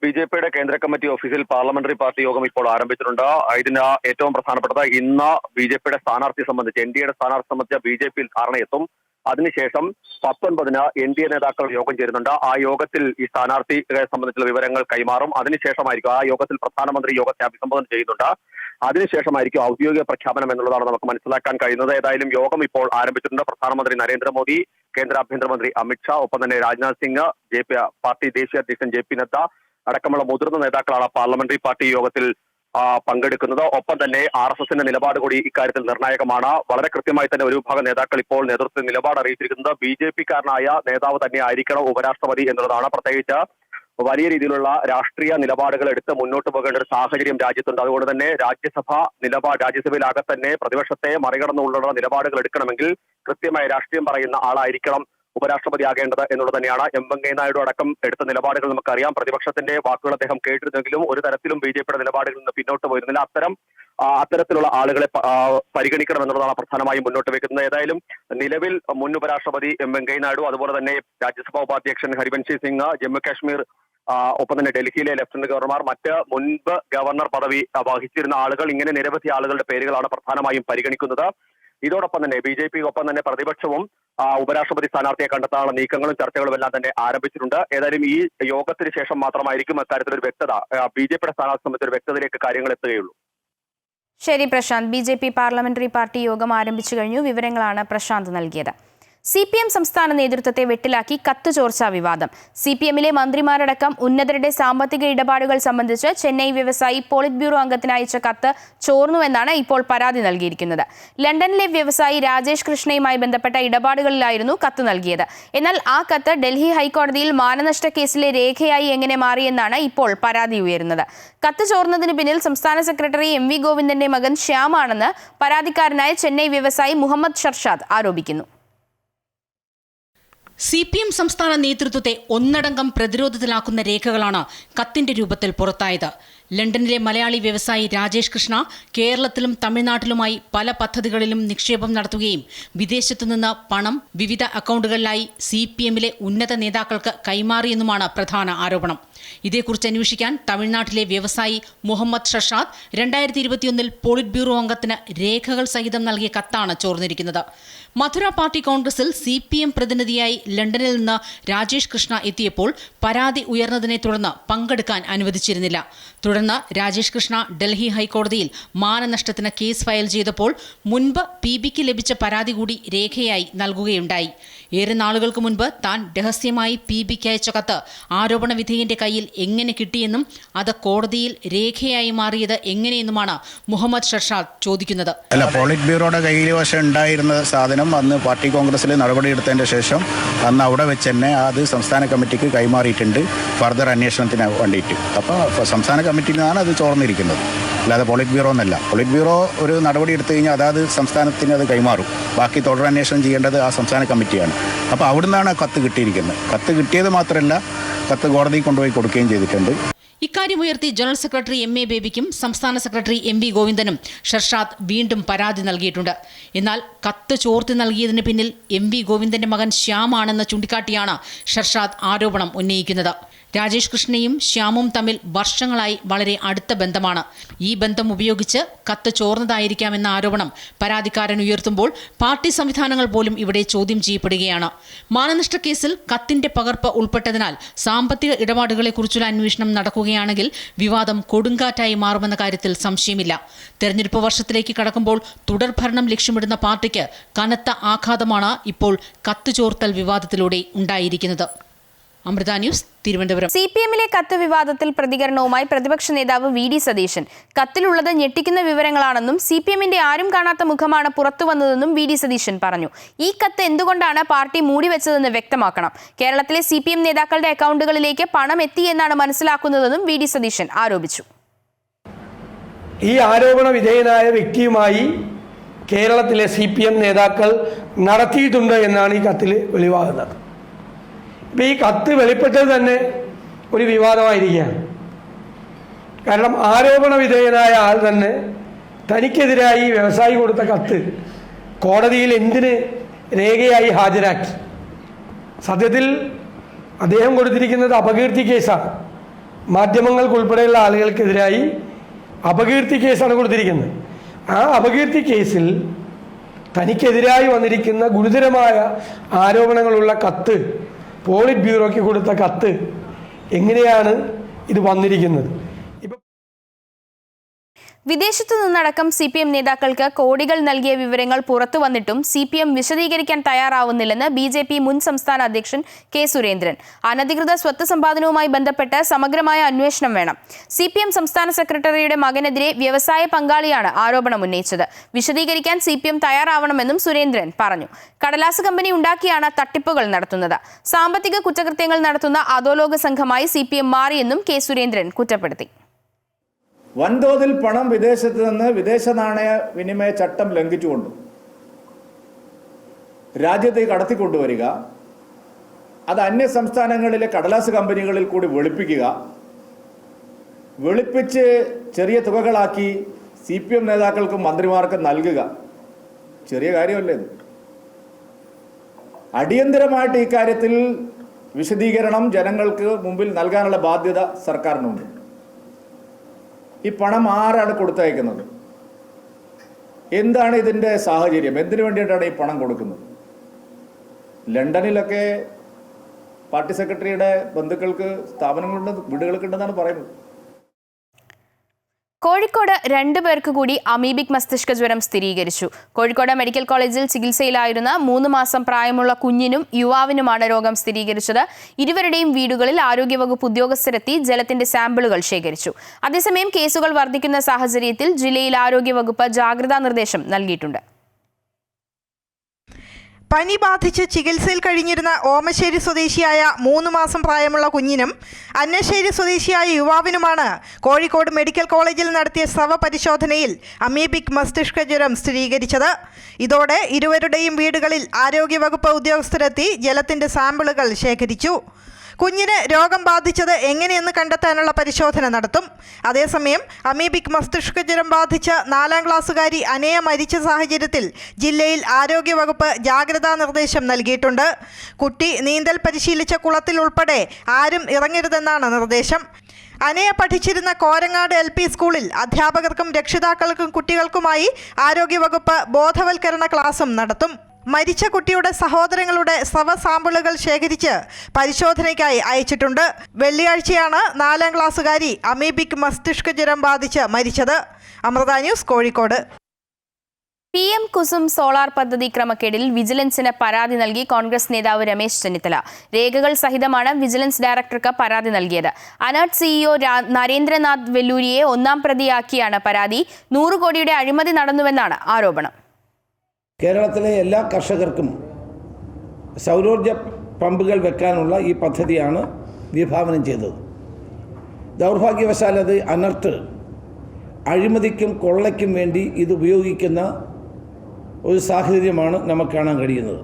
BJPയുടെ കേന്ദ്ര കമ്മിറ്റി ഓഫീസിൽ പാർലമെന്ററി പാർട്ടി യോഗം ഇപ്പോൾ ആരംഭിച്ചിട്ടുണ്ട്. ഇതിന് ഏറ്റവും പ്രധാനപ്പെട്ടത് ഇന്ന് BJPയുടെ സ്ഥാനാർത്ഥി സംബന്ധിച്ച് NDAയുടെ സ്ഥാനാർത്ഥി സംബന്ധിച്ച BJPയിൽ ധാരണയെത്തും. അതിനുശേഷം 19-ന് NDA നേതാക്കൾ യോഗം ചേരുന്നുണ്ട്. ആ യോഗത്തിൽ ഈ സ്ഥാനാർത്ഥിയെ സംബന്ധിച്ചുള്ള വിവരങ്ങൾ കൈമാറും. അതിനുശേഷമായിരിക്കും ആ യോഗത്തിൽ പ്രധാനമന്ത്രി യോഗത്തെ അഭിസംബോധന ചെയ്യുന്നുണ്ട്. അതിനുശേഷമായിരിക്കും ഔദ്യോഗിക പ്രഖ്യാപനം എന്നുള്ളതാണ് നമുക്ക് മനസ്സിലാക്കാൻ കഴിയുന്നത്. ഏതായാലും യോഗം ഇപ്പോൾ ആരംഭിച്ചിട്ടുണ്ട്. പ്രധാനമന്ത്രി നരേന്ദ്രമോദി, കേന്ദ്ര ആഭ്യന്തരമന്ത്രി അമിത്ഷാ, ഒപ്പം തന്നെ രാജ്നാഥ് സിംഗ്, പാർട്ടി ദേശീയ അധ്യക്ഷൻ JP നദ്ദ അടക്കമുള്ള മുതിർന്ന നേതാക്കളാണ് പാർലമെന്ററി പാർട്ടി യോഗത്തിൽ പങ്കെടുക്കുന്നത്. ഒപ്പം തന്നെ RSSന്റെ നിലപാട് കൂടി ഇക്കാര്യത്തിൽ നിർണായകമാണ്. വളരെ കൃത്യമായി തന്നെ ഒരു വിഭാഗം നേതാക്കൾ ഇപ്പോൾ നേതൃത്വത്തിൽ നിലപാട് അറിയിച്ചിരിക്കുന്നത് BJPക്കാരനായ നേതാവ് തന്നെ ആയിരിക്കണം ഉപരാഷ്ട്രപതി എന്നുള്ളതാണ്. പ്രത്യേകിച്ച് വലിയ രീതിയിലുള്ള രാഷ്ട്രീയ നിലപാടുകൾ എടുത്ത് മുന്നോട്ട് പോകേണ്ട ഒരു സാഹചര്യം രാജ്യത്തുണ്ട്. അതുകൊണ്ട് തന്നെ രാജ്യസഭയിലാകെ തന്നെ പ്രതിപക്ഷത്തെ മറികടന്നുള്ള നിലപാടുകൾ എടുക്കണമെങ്കിൽ കൃത്യമായ രാഷ്ട്രീയം പറയുന്ന ആളായിരിക്കണം ഉപരാഷ്ട്രപതി ആകേണ്ടത് എന്നുള്ളത് തന്നെയാണ്. വെങ്കയ്യ നായിഡു അടക്കം എടുത്ത നിലപാടുകൾ നമുക്കറിയാം. പ്രതിപക്ഷത്തിന്റെ വാക്കുകൾ അദ്ദേഹം കേട്ടിരുന്നെങ്കിലും ഒരു തരത്തിലും BJPയുടെ നിലപാടുകളിൽ നിന്ന് പിന്നോട്ട് പോയിരുന്നില്ല. അത്തരത്തിലുള്ള ആളുകളെ പരിഗണിക്കണം എന്നുള്ളതാണ് പ്രധാനമായും മുന്നോട്ട് വെക്കുന്നത്. ഏതായാലും നിലവിൽ മുൻ ഉപരാഷ്ട്രപതി വെങ്കയ്യ നായിഡു, അതുപോലെ തന്നെ രാജ്യസഭാ ഉപാധ്യക്ഷൻ ഹരിവൻഷ് സിംഗ്, ജമ്മു കാശ്മീർ, ഒപ്പം തന്നെ ഡൽഹിയിലെ ലഫ്റ്റനന്റ് ഗവർണർമാർ, മറ്റ് മുൻപ് ഗവർണർ പദവി വഹിച്ചിരുന്ന ആളുകൾ, ഇങ്ങനെ നിരവധി ആളുകളുടെ പേരുകളാണ് പ്രധാനമായും പരിഗണിക്കുന്നത്. ഇതോടൊപ്പം തന്നെ BJPക്കൊപ്പം തന്നെ പ്രതിപക്ഷവും ഉപരാഷ്ട്രപതി സ്ഥാനാർത്ഥിയെ കണ്ടെത്താനുള്ള നീക്കങ്ങളും ചർച്ചകളും എല്ലാം തന്നെ ആരംഭിച്ചിട്ടുണ്ട്. ഏതായാലും ഈ യോഗത്തിന് ശേഷം മാത്രമായിരിക്കും അക്കാര്യത്തിൽ ഒരു വ്യക്തത, BJPയുടെ സ്ഥാനാർത്ഥി സംബന്ധിച്ച ഒരു വ്യക്തതയിലേക്ക് കാര്യങ്ങൾ എത്തുകയുള്ളൂ. ശരി പ്രശാന്ത്, BJP പാർലമെന്ററി പാർട്ടി യോഗം ആരംഭിച്ചു കഴിഞ്ഞു. വിവരങ്ങളാണ് പ്രശാന്ത് നൽകിയത്. CPM സംസ്ഥാന നേതൃത്വത്തെ വെട്ടിലാക്കി കത്ത് ചോർച്ചാ വിവാദം. CPMലെ മന്ത്രിമാരടക്കം ഉന്നതരുടെ സാമ്പത്തിക ഇടപാടുകൾ സംബന്ധിച്ച് ചെന്നൈ വ്യവസായി പോളിറ്റ് ബ്യൂറോ അംഗത്തിന് അയച്ച കത്ത് ചോർന്നുവെന്നാണ് ഇപ്പോൾ പരാതി നൽകിയിരിക്കുന്നത്. ലണ്ടനിലെ വ്യവസായി രാജേഷ് കൃഷ്ണയുമായി ബന്ധപ്പെട്ട ഇടപാടുകളിലായിരുന്നു കത്ത് നൽകിയത്. എന്നാൽ ആ കത്ത് ഡൽഹി ഹൈക്കോടതിയിൽ മാനനഷ്ട കേസിലെ രേഖയായി എങ്ങനെ മാറിയെന്നാണ് ഇപ്പോൾ പരാതി ഉയരുന്നത്. കത്ത് ചോർന്നതിന് പിന്നിൽ സംസ്ഥാന സെക്രട്ടറി MV ഗോവിന്ദന്റെ മകൻ ശ്യാമാണെന്ന് പരാതിക്കാരനായ ചെന്നൈ വ്യവസായി മുഹമ്മദ് ഷർഷാദ് ആരോപിക്കുന്നു. CPM സംസ്ഥാന നേതൃത്വത്തെ ഒന്നടങ്കം പ്രതിരോധത്തിലാക്കുന്ന രേഖകളാണ് കത്തിന്റെ രൂപത്തിൽ പുറത്തായത്. ലണ്ടനിലെ മലയാളി വ്യവസായി രാജേഷ് കൃഷ്ണ കേരളത്തിലും തമിഴ്നാട്ടിലുമായി പല പദ്ധതികളിലും നിക്ഷേപം നടത്തുകയും വിദേശത്തുനിന്ന് പണം വിവിധ അക്കൗണ്ടുകളിലായി CPMലെ ഉന്നത നേതാക്കൾക്ക് കൈമാറിയെന്നുമാണ് പ്രധാന ആരോപണം. ഇതേക്കുറിച്ച് അന്വേഷിക്കാൻ തമിഴ്നാട്ടിലെ വ്യവസായി മുഹമ്മദ് ഷർഷാദ് 2021 പോളിറ്റ് ബ്യൂറോ അംഗത്തിന് രേഖകൾ സഹിതം നൽകിയ കത്താണ് ചോർന്നിരിക്കുന്നത്. മധുര പാർട്ടി കോൺഗ്രസിൽ CPM പ്രതിനിധിയായി ലണ്ടനിൽ നിന്ന് രാജേഷ് കൃഷ്ണ എത്തിയപ്പോൾ പരാതി ഉയർന്നതിനെ തുടർന്ന് പങ്കെടുക്കാൻ അനുവദിച്ചിരുന്നില്ല. തുടർന്ന് തുടർന്ന് രാജേഷ് കൃഷ്ണ ഡൽഹി ഹൈക്കോടതിയിൽ മാനനഷ്ടത്തിന് കേസ് ഫയൽ ചെയ്തപ്പോൾ മുൻപ് PBക്ക് ലഭിച്ച പരാതി കൂടി രേഖയായി നൽകുകയുണ്ടായി. ഏറെ നാളുകൾക്ക് മുൻപ് താൻ രഹസ്യമായി PBക്ക് അയച്ച കത്ത് ആരോപണ വിധേയന്റെ കയ്യിൽ എങ്ങനെ കിട്ടിയെന്നും അത് കോടതിയിൽ രേഖയായി മാറിയത് എങ്ങനെയെന്നുമാണ് മുഹമ്മദ് ഷർഷാദ് ചോദിക്കുന്നത്. അല്ല, പോളിറ്റ് ബ്യൂറോയുടെ കയ്യിൽ വശം ഉണ്ടായിരുന്ന സാധനം അന്ന് പാർട്ടി കോൺഗ്രസിൽ നടപടിയെടുത്തതിൻ്റെ ശേഷം അന്ന് അവിടെ വെച്ച് തന്നെ അത് സംസ്ഥാന കമ്മിറ്റിക്ക് കൈമാറിയിട്ടുണ്ട് ഫർദർ അന്വേഷണത്തിന് വേണ്ടിയിട്ട്. അപ്പോൾ സംസ്ഥാന കമ്മിറ്റിയിൽ നിന്നാണ് അത് ചോർന്നിരിക്കുന്നത്, അല്ലാതെ പോളിറ്റ് ബ്യൂറോ എന്നല്ല. പോളിറ്റ് ബ്യൂറോ ഒരു നടപടി എടുത്തു കഴിഞ്ഞാൽ അതാത് സംസ്ഥാനത്തിന് അത് കൈമാറും. ബാക്കി തുടരന്വേഷണം ചെയ്യേണ്ടത് ആ സംസ്ഥാന കമ്മിറ്റിയാണ്. അപ്പോൾ അവിടെ നിന്നാണ് കത്ത് കിട്ടിയിരിക്കുന്നത്. കത്ത് കിട്ടിയത് മാത്രമല്ല, കത്ത് കോടതിയിൽ കൊണ്ടുപോയി കൊടുക്കുകയും ചെയ്തിട്ടുണ്ട്. ഇക്കാര്യമുയർത്തി ജനറൽ സെക്രട്ടറി MA ബേബിക്കും സംസ്ഥാന സെക്രട്ടറി MV ഗോവിന്ദനും ഷർഷാദ് വീണ്ടും പരാതി നൽകിയിട്ടുണ്ട്. എന്നാൽ കത്ത് ചോർത്തി നൽകിയതിന് പിന്നിൽ MV ഗോവിന്ദന്റെ മകൻ ശ്യാമാണെന്ന് ചൂണ്ടിക്കാട്ടിയാണ് ഷർഷാദ് ആരോപണം ഉന്നയിക്കുന്നത്. രാജേഷ് കൃഷ്ണയും ശ്യാമും തമ്മിൽ വർഷങ്ങളായി വളരെ അടുത്ത ബന്ധമാണ്. ഈ ബന്ധം ഉപയോഗിച്ച് കത്ത് ചോർന്നതായിരിക്കാമെന്ന ആരോപണം പരാതിക്കാരൻ ഉയർത്തുമ്പോൾ പാർട്ടി സംവിധാനങ്ങൾ പോലും ഇവിടെ ചോദ്യം ചെയ്യപ്പെടുകയാണ്. മാനനഷ്ട കേസിൽ കത്തിന്റെ പകർപ്പ് ഉൾപ്പെട്ടതിനാൽ സാമ്പത്തിക ഇടപാടുകളെക്കുറിച്ചുള്ള അന്വേഷണം നടക്കുകയാണെങ്കിൽ വിവാദം കൊടുങ്കാറ്റായി മാറുമെന്ന കാര്യത്തിൽ സംശയമില്ല. തെരഞ്ഞെടുപ്പ് വർഷത്തിലേക്ക് കടക്കുമ്പോൾ തുടർഭരണം ലക്ഷ്യമിടുന്ന പാർട്ടിക്ക് കനത്ത ആഘാതമാണ് ഇപ്പോൾ കത്ത് ചോർത്തൽ വിവാദത്തിലൂടെ ഉണ്ടായിരിക്കുന്നത്. അമൃത ന്യൂസ്, തിരുവനന്തപുരം. CPMലെ കത്ത് വിവാദത്തിൽ പ്രതികരണവുമായി പ്രതിപക്ഷ നേതാവ് VD സതീശൻ. കത്തിലുള്ളത് ഞെട്ടിക്കുന്ന വിവരങ്ങളാണെന്നും CPMന്റെ ആരും കാണാത്ത മുഖമാണ് പുറത്തുവന്നതെന്നും VD സതീശൻ പറഞ്ഞു. ഈ കത്ത് എന്തുകൊണ്ടാണ് പാർട്ടി മൂടിവെച്ചതെന്ന് വ്യക്തമാക്കണം. കേരളത്തിലെ CPM നേതാക്കളുടെ അക്കൗണ്ടുകളിലേക്ക് പണം എത്തിയെന്നാണ് മനസ്സിലാക്കുന്നതെന്നും VD സതീശൻ ആരോപിച്ചു. ഈ ആരോപണ വിധേയനായ വ്യക്തിയുമായി കേരളത്തിലെ CPM നേതാക്കൾ നടത്തിയിട്ടുണ്ട് എന്നാണ് ഈ കത്തിൽ വെളിവാകുന്നത്. ഇപ്പം ഈ കത്ത് വെളിപ്പെട്ടത് തന്നെ ഒരു വിവാദമായിരിക്കുകയാണ്. കാരണം ആരോപണ വിധേയനായ ആൾ തന്നെ തനിക്കെതിരായി വ്യവസായി കൊടുത്ത കത്ത് കോടതിയിൽ എന്തിന് രേഖയായി ഹാജരാക്കി? സത്യത്തിൽ അദ്ദേഹം കൊടുത്തിരിക്കുന്നത് അപകീർത്തി കേസാണ്. മാധ്യമങ്ങൾക്കുൾപ്പെടെയുള്ള ആളുകൾക്കെതിരായി അപകീർത്തി കേസാണ് കൊടുത്തിരിക്കുന്നത്. ആ അപകീർത്തി കേസിൽ തനിക്കെതിരായി വന്നിരിക്കുന്ന ഗുരുതരമായ ആരോപണങ്ങളുള്ള കത്ത്, പോളിറ്റ് ബ്യൂറോയ്ക്ക് കൊടുത്ത കത്ത്, എങ്ങനെയാണ് ഇത് വന്നിരിക്കുന്നത്? വിദേശത്തു നിന്നടക്കം CPM നേതാക്കൾക്ക് കോടികൾ നൽകിയ വിവരങ്ങൾ പുറത്തു വന്നിട്ടും CPM വിശദീകരിക്കാൻ തയ്യാറാവുന്നില്ലെന്ന് BJP മുൻ സംസ്ഥാന അധ്യക്ഷൻ K. സുരേന്ദ്രൻ. അനധികൃത സ്വത്ത് സമ്പാദനവുമായി ബന്ധപ്പെട്ട് സമഗ്രമായ അന്വേഷണം വേണം. CPM സംസ്ഥാന സെക്രട്ടറിയുടെ മകനെതിരെ വ്യവസായ പങ്കാളിയാണ് ആരോപണം ഉന്നയിച്ചത്. വിശദീകരിക്കാൻ CPM തയ്യാറാവണമെന്നും സുരേന്ദ്രൻ പറഞ്ഞു. കടലാസ് കമ്പനി ഉണ്ടാക്കിയാണ് തട്ടിപ്പുകൾ നടത്തുന്നത്. സാമ്പത്തിക കുറ്റകൃത്യങ്ങൾ നടത്തുന്ന അധോലോക സംഘമായി CPM മാറിയെന്നും K. സുരേന്ദ്രൻ കുറ്റപ്പെടുത്തി. വൻതോതിൽ പണം വിദേശത്ത് നിന്ന് വിദേശ നാണയ വിനിമയ ചട്ടം ലംഘിച്ചുകൊണ്ട് രാജ്യത്തേക്ക് കടത്തിക്കൊണ്ടുവരിക, അത് അന്യ സംസ്ഥാനങ്ങളിലെ കടലാസ് കമ്പനികളിൽ കൂടി വെളുപ്പിച്ച് ചെറിയ തുകകളാക്കി CPM നേതാക്കൾക്കും മന്ത്രിമാർക്കും നൽകുക ചെറിയ കാര്യമല്ലേ? അടിയന്തരമായിട്ട് ഈ കാര്യത്തിൽ വിശദീകരണം ജനങ്ങൾക്ക് മുമ്പിൽ നൽകാനുള്ള ബാധ്യത സർക്കാരിനുണ്ട്. ഈ പണം ആരാണ് കൊടുത്തയക്കുന്നത്? എന്താണ് ഇതിൻ്റെ സാഹചര്യം? എന്തിനു വേണ്ടിയിട്ടാണ് ഈ പണം കൊടുക്കുന്നത്? ലണ്ടനിലൊക്കെ പാർട്ടി സെക്രട്ടറിയുടെ ബന്ധുക്കൾക്ക് സ്ഥാപനങ്ങളുണ്ട്, വീടുകളൊക്കെ ഉണ്ടെന്നാണ് പറയുന്നത്. കോഴിക്കോട് 2 പേർക്ക് കൂടി അമീബിക് മസ്തിഷ്ക ജ്വരം സ്ഥിരീകരിച്ചു. കോഴിക്കോട് മെഡിക്കൽ കോളേജിൽ ചികിത്സയിലായിരുന്ന 3 മാസം പ്രായമുള്ള കുഞ്ഞിനും യുവാവിനുമാണ് രോഗം സ്ഥിരീകരിച്ചത്. ഇരുവരുടെയും വീടുകളിൽ ആരോഗ്യവകുപ്പ് ഉദ്യോഗസ്ഥരെത്തി ജലത്തിന്റെ സാമ്പിളുകൾ ശേഖരിച്ചു. അതേസമയം കേസുകൾ വർദ്ധിക്കുന്ന സാഹചര്യത്തിൽ ജില്ലയിൽ ആരോഗ്യവകുപ്പ് ജാഗ്രതാ നിർദ്ദേശം നൽകിയിട്ടുണ്ട്. പനി ബാധിച്ച് ചികിത്സയിൽ കഴിഞ്ഞിരുന്ന ഓമശ്ശേരി സ്വദേശിയായ 3 മാസം പ്രായമുള്ള കുഞ്ഞിനും അന്നശ്ശേരി സ്വദേശിയായ യുവാവിനുമാണ് കോഴിക്കോട് മെഡിക്കൽ കോളേജിൽ നടത്തിയ സ്രവ പരിശോധനയിൽ അമീബിക് മസ്തിഷ്ക ജ്വരം സ്ഥിരീകരിച്ചത്. ഇതോടെ ഇരുവരുടെയും വീടുകളിൽ ആരോഗ്യവകുപ്പ് ഉദ്യോഗസ്ഥരെത്തി ജലത്തിന്റെ സാമ്പിളുകൾ ശേഖരിച്ചു. കുഞ്ഞിന് രോഗം ബാധിച്ചത് എങ്ങനെയെന്ന് കണ്ടെത്താനുള്ള പരിശോധന നടത്തും. അതേസമയം അമീബിക് മസ്തിഷ്ക ജ്വരം ബാധിച്ച് 4ാം ക്ലാസ്സുകാരി അനയ മരിച്ച സാഹചര്യത്തിൽ ജില്ലയിൽ ആരോഗ്യവകുപ്പ് ജാഗ്രതാ നിർദ്ദേശം നൽകിയിട്ടുണ്ട്. കുട്ടി നീന്തൽ പരിശീലിച്ച കുളത്തിൽ ഉൾപ്പെടെ ആരും ഇറങ്ങരുതെന്നാണ് നിർദ്ദേശം. അനയ പഠിച്ചിരുന്ന കോരങ്ങാട് LP സ്കൂളിൽ അധ്യാപകർക്കും രക്ഷിതാക്കൾക്കും കുട്ടികൾക്കുമായി ആരോഗ്യവകുപ്പ് ബോധവൽക്കരണ ക്ലാസും നടത്തും. മരിച്ച കുട്ടിയുടെ സഹോദരങ്ങളുടെ സാമ്പിളുകൾ ശേഖരിച്ച് പരിശോധനയ്ക്കായി അയച്ചിട്ടുണ്ട്. വെള്ളിയാഴ്ചയാണ് 4ാം ക്ലാസ്സുകാരി അമീബിക് മസ്തിഷ്ക ജ്വരം ബാധിച്ച് മരിച്ചത്. Amrita News, Kozhikode. PM Kusum solar പദ്ധതി ക്രമക്കേടിൽ വിജിലൻസിന് പരാതി നൽകി കോൺഗ്രസ് നേതാവ് രമേശ് ചെന്നിത്തല. രേഖകൾ സഹിതമാണ് വിജിലൻസ് ഡയറക്ടർക്ക് പരാതി നൽകിയത്. അനർട്ട് CEO നരേന്ദ്രനാഥ് വെല്ലൂരിയെ 1ാം പ്രതിയാക്കിയാണ് പരാതി. 100 കോടിയുടെ അഴിമതി നടന്നുവെന്നാണ് ആരോപണം. കേരളത്തിലെ എല്ലാ കർഷകർക്കും സൗരോർജ പമ്പുകൾ വെക്കാനുള്ള ഈ പദ്ധതിയാണ് വിഭാവനം ചെയ്തത്. ദൗർഭാഗ്യവശാൽ അത് അനർട്ട് അഴിമതിക്കും കൊള്ളയ്ക്കും വേണ്ടി ഇത് ഉപയോഗിക്കുന്ന ഒരു സാഹചര്യമാണ് നമുക്ക് കാണാൻ കഴിയുന്നത്.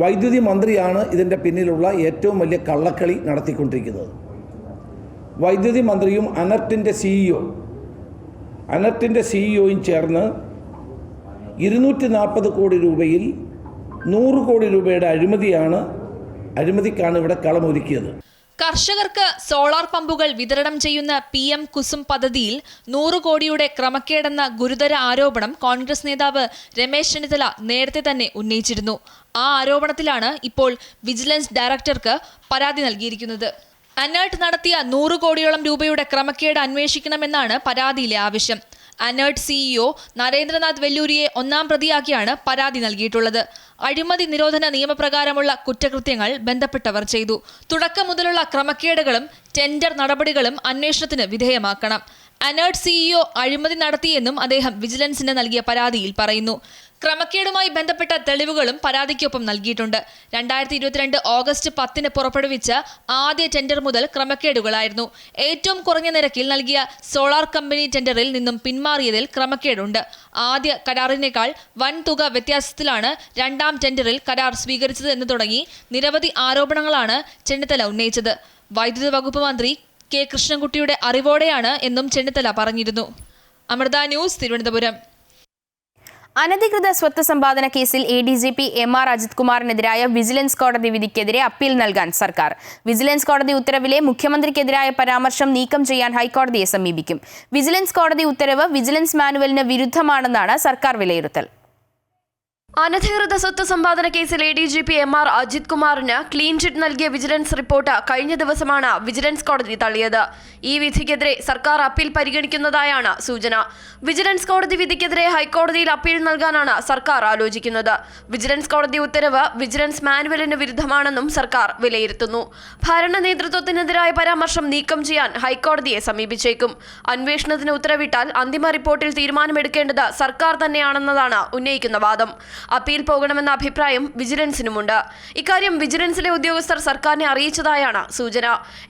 വൈദ്യുതി മന്ത്രിയാണ് ഇതിൻ്റെ പിന്നിലുള്ള ഏറ്റവും വലിയ കള്ളക്കളി നടത്തിക്കൊണ്ടിരിക്കുന്നത്. വൈദ്യുതി മന്ത്രിയും അനർട്ടിൻ്റെ സിഇഒയും ചേർന്ന് 240 കോടി രൂപയിൽ 100 കോടി രൂപയുടെ അഴിമതിക്കാണ് ഇവിടെ കളമൊരുക്കിയത്. കർഷകർക്ക് സോളാർ പമ്പുകൾ വിതരണം ചെയ്യുന്ന PM കുസും പദ്ധതിയിൽ 100 കോടിയുടെ ക്രമക്കേടെന്ന ഗുരുതര ആരോപണം കോൺഗ്രസ് നേതാവ് രമേശ് ചെന്നിത്തല നേരത്തെ തന്നെ ഉന്നയിച്ചിരുന്നു. ആ ആരോപണത്തിലാണ് ഇപ്പോൾ വിജിലൻസ് ഡയറക്ടർക്ക് പരാതി നൽകിയിരിക്കുന്നത്. അനർട്ട് നടത്തിയ 100 കോടിയോളം രൂപയുടെ ക്രമക്കേട് അന്വേഷിക്കണമെന്നാണ് പരാതിയിലെ ആവശ്യം. അനർട്ട് CEO നരേന്ദ്രനാഥ് വെല്ലൂരിയെ 1ാം പ്രതിയാക്കിയാണ് പരാതി നൽകിയിട്ടുള്ളത്. അഴിമതി നിരോധന നിയമപ്രകാരമുള്ള കുറ്റകൃത്യങ്ങൾ ബന്ധപ്പെട്ടവർ ചെയ്തു. തുടക്കം മുതലുള്ള ക്രമക്കേടുകളും ടെൻഡർ നടപടികളും അന്വേഷണത്തിന് വിധേയമാക്കണം. അനർട്ട് CEO അഴിമതി നടത്തിയെന്നും അദ്ദേഹം വിജിലൻസിന് നൽകിയ പരാതിയിൽ പറയുന്നു. ക്രമക്കേടുമായി ബന്ധപ്പെട്ട തെളിവുകളും പരാതിക്കൊപ്പം നൽകിയിട്ടുണ്ട്. 2022 ഓഗസ്റ്റ് 10 പുറപ്പെടുവിച്ച ആദ്യ ടെൻഡർ മുതൽ ക്രമക്കേടുകളായിരുന്നു. ഏറ്റവും കുറഞ്ഞ നിരക്കിൽ നൽകിയ സോളാർ കമ്പനി ടെൻഡറിൽ നിന്നും പിന്മാറിയതിൽ ക്രമക്കേടുണ്ട്. ആദ്യ കരാറിനേക്കാൾ വൻ തുക വ്യത്യാസത്തിലാണ് 2ാം ടെൻഡറിൽ കരാർ സ്വീകരിച്ചത് എന്ന് തുടങ്ങി നിരവധി ആരോപണങ്ങളാണ് ചെന്നിത്തല ഉന്നയിച്ചത്. വൈദ്യുതി വകുപ്പ് മന്ത്രി K. കൃഷ്ണൻകുട്ടിയുടെ അറിവോടെയാണ് എന്നും ചെന്നിത്തല പറഞ്ഞിരുന്നു. അമൃത ന്യൂസ്, തിരുവനന്തപുരം. അനധികൃത സ്വത്ത് സമ്പാദന കേസിൽ ADGP MR അജിത് കുമാറിനെതിരായ വിജിലൻസ് കോടതി വിധിക്കെതിരെ അപ്പീൽ നൽകാൻ സർക്കാർ. വിജിലൻസ് കോടതി ഉത്തരവിലെ മുഖ്യമന്ത്രിക്കെതിരായ പരാമർശം നീക്കം ചെയ്യാൻ ഹൈക്കോടതിയെ സമീപിക്കും. വിജിലൻസ് കോടതി ഉത്തരവ് വിജിലൻസ് മാനുവലിന് വിരുദ്ധമാണെന്നാണ് സർക്കാർ വിലയിരുത്തൽ. അനധികൃത സ്വത്ത് സമ്പാദന കേസിൽ ADGP MR അജിത് കുമാറിന് ക്ലീൻ ചിറ്റ് നൽകിയ വിജിലൻസ് റിപ്പോർട്ട് കഴിഞ്ഞ ദിവസമാണ് വിജിലൻസ് കോടതി തള്ളിയത്. ഈ വിധിക്കെതിരെ സർക്കാർ അപ്പീൽ പരിഗണിക്കുന്നതായാണ് സൂചന. വിജിലൻസ് കോടതി വിധിക്കെതിരെ ഹൈക്കോടതിയിൽ അപ്പീൽ നൽകാനാണ് സർക്കാർ ആലോചിക്കുന്നത്. വിജിലൻസ് കോടതി ഉത്തരവ് വിജിലൻസ് മാനുവലിന് വിരുദ്ധമാണെന്നും സർക്കാർ വിലയിരുത്തുന്നു. ഭരണ നേതൃത്വത്തിനെതിരായ പരാമർശം നീക്കം ചെയ്യാൻ ഹൈക്കോടതിയെ സമീപിച്ചേക്കും. അന്വേഷണത്തിന് ഉത്തരവിട്ടാൽ അന്തിമ റിപ്പോർട്ടിൽ തീരുമാനമെടുക്കേണ്ടത് സർക്കാർ തന്നെയാണെന്നതാണ് ഉന്നയിക്കുന്ന വാദം. അപ്പീൽ പോകണമെന്ന അഭിപ്രായം വിജിലൻസിനുമുണ്ട്. ഇക്കാര്യം വിജിലൻസിലെ ഉദ്യോഗസ്ഥർ സർക്കാരിനെ അറിയിച്ചതായാണ് സൂചന.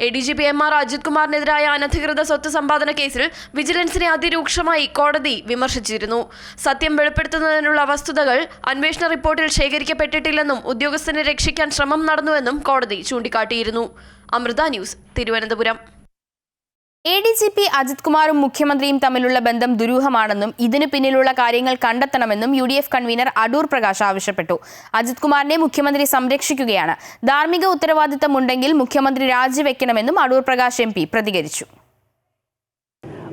ADGP MR അജിത് കുമാറിനെതിരായ അനധികൃത സ്വത്ത് സമ്പാദന കേസിൽ വിജിലൻസിനെ അതിരൂക്ഷമായി കോടതി വിമർശിച്ചിരുന്നു. സത്യം വെളിപ്പെടുത്തുന്നതിനുള്ള വസ്തുതകൾ അന്വേഷണ റിപ്പോർട്ടിൽ ശേഖരിക്കപ്പെട്ടിട്ടില്ലെന്നും ഉദ്യോഗസ്ഥനെ രക്ഷിക്കാൻ ശ്രമം നടന്നുവെന്നും കോടതി ചൂണ്ടിക്കാട്ടിയിരുന്നു. അമൃത ന്യൂസ്, തിരുവനന്തപുരം. ADGP അജിത് കുമാറും മുഖ്യമന്ത്രിയും തമ്മിലുള്ള ബന്ധം ദുരൂഹമാണെന്നും ഇതിനു പിന്നിലുള്ള കാര്യങ്ങൾ കണ്ടെത്തണമെന്നും UDF കൺവീനർ അടൂർ പ്രകാശ് ആവശ്യപ്പെട്ടു. അജിത് കുമാറിനെ മുഖ്യമന്ത്രി സംരക്ഷിക്കുകയാണ്. ധാർമ്മിക ഉത്തരവാദിത്തമുണ്ടെങ്കിൽ മുഖ്യമന്ത്രി രാജിവെക്കണമെന്നും അടൂർ പ്രകാശ് MP പ്രതികരിച്ചു.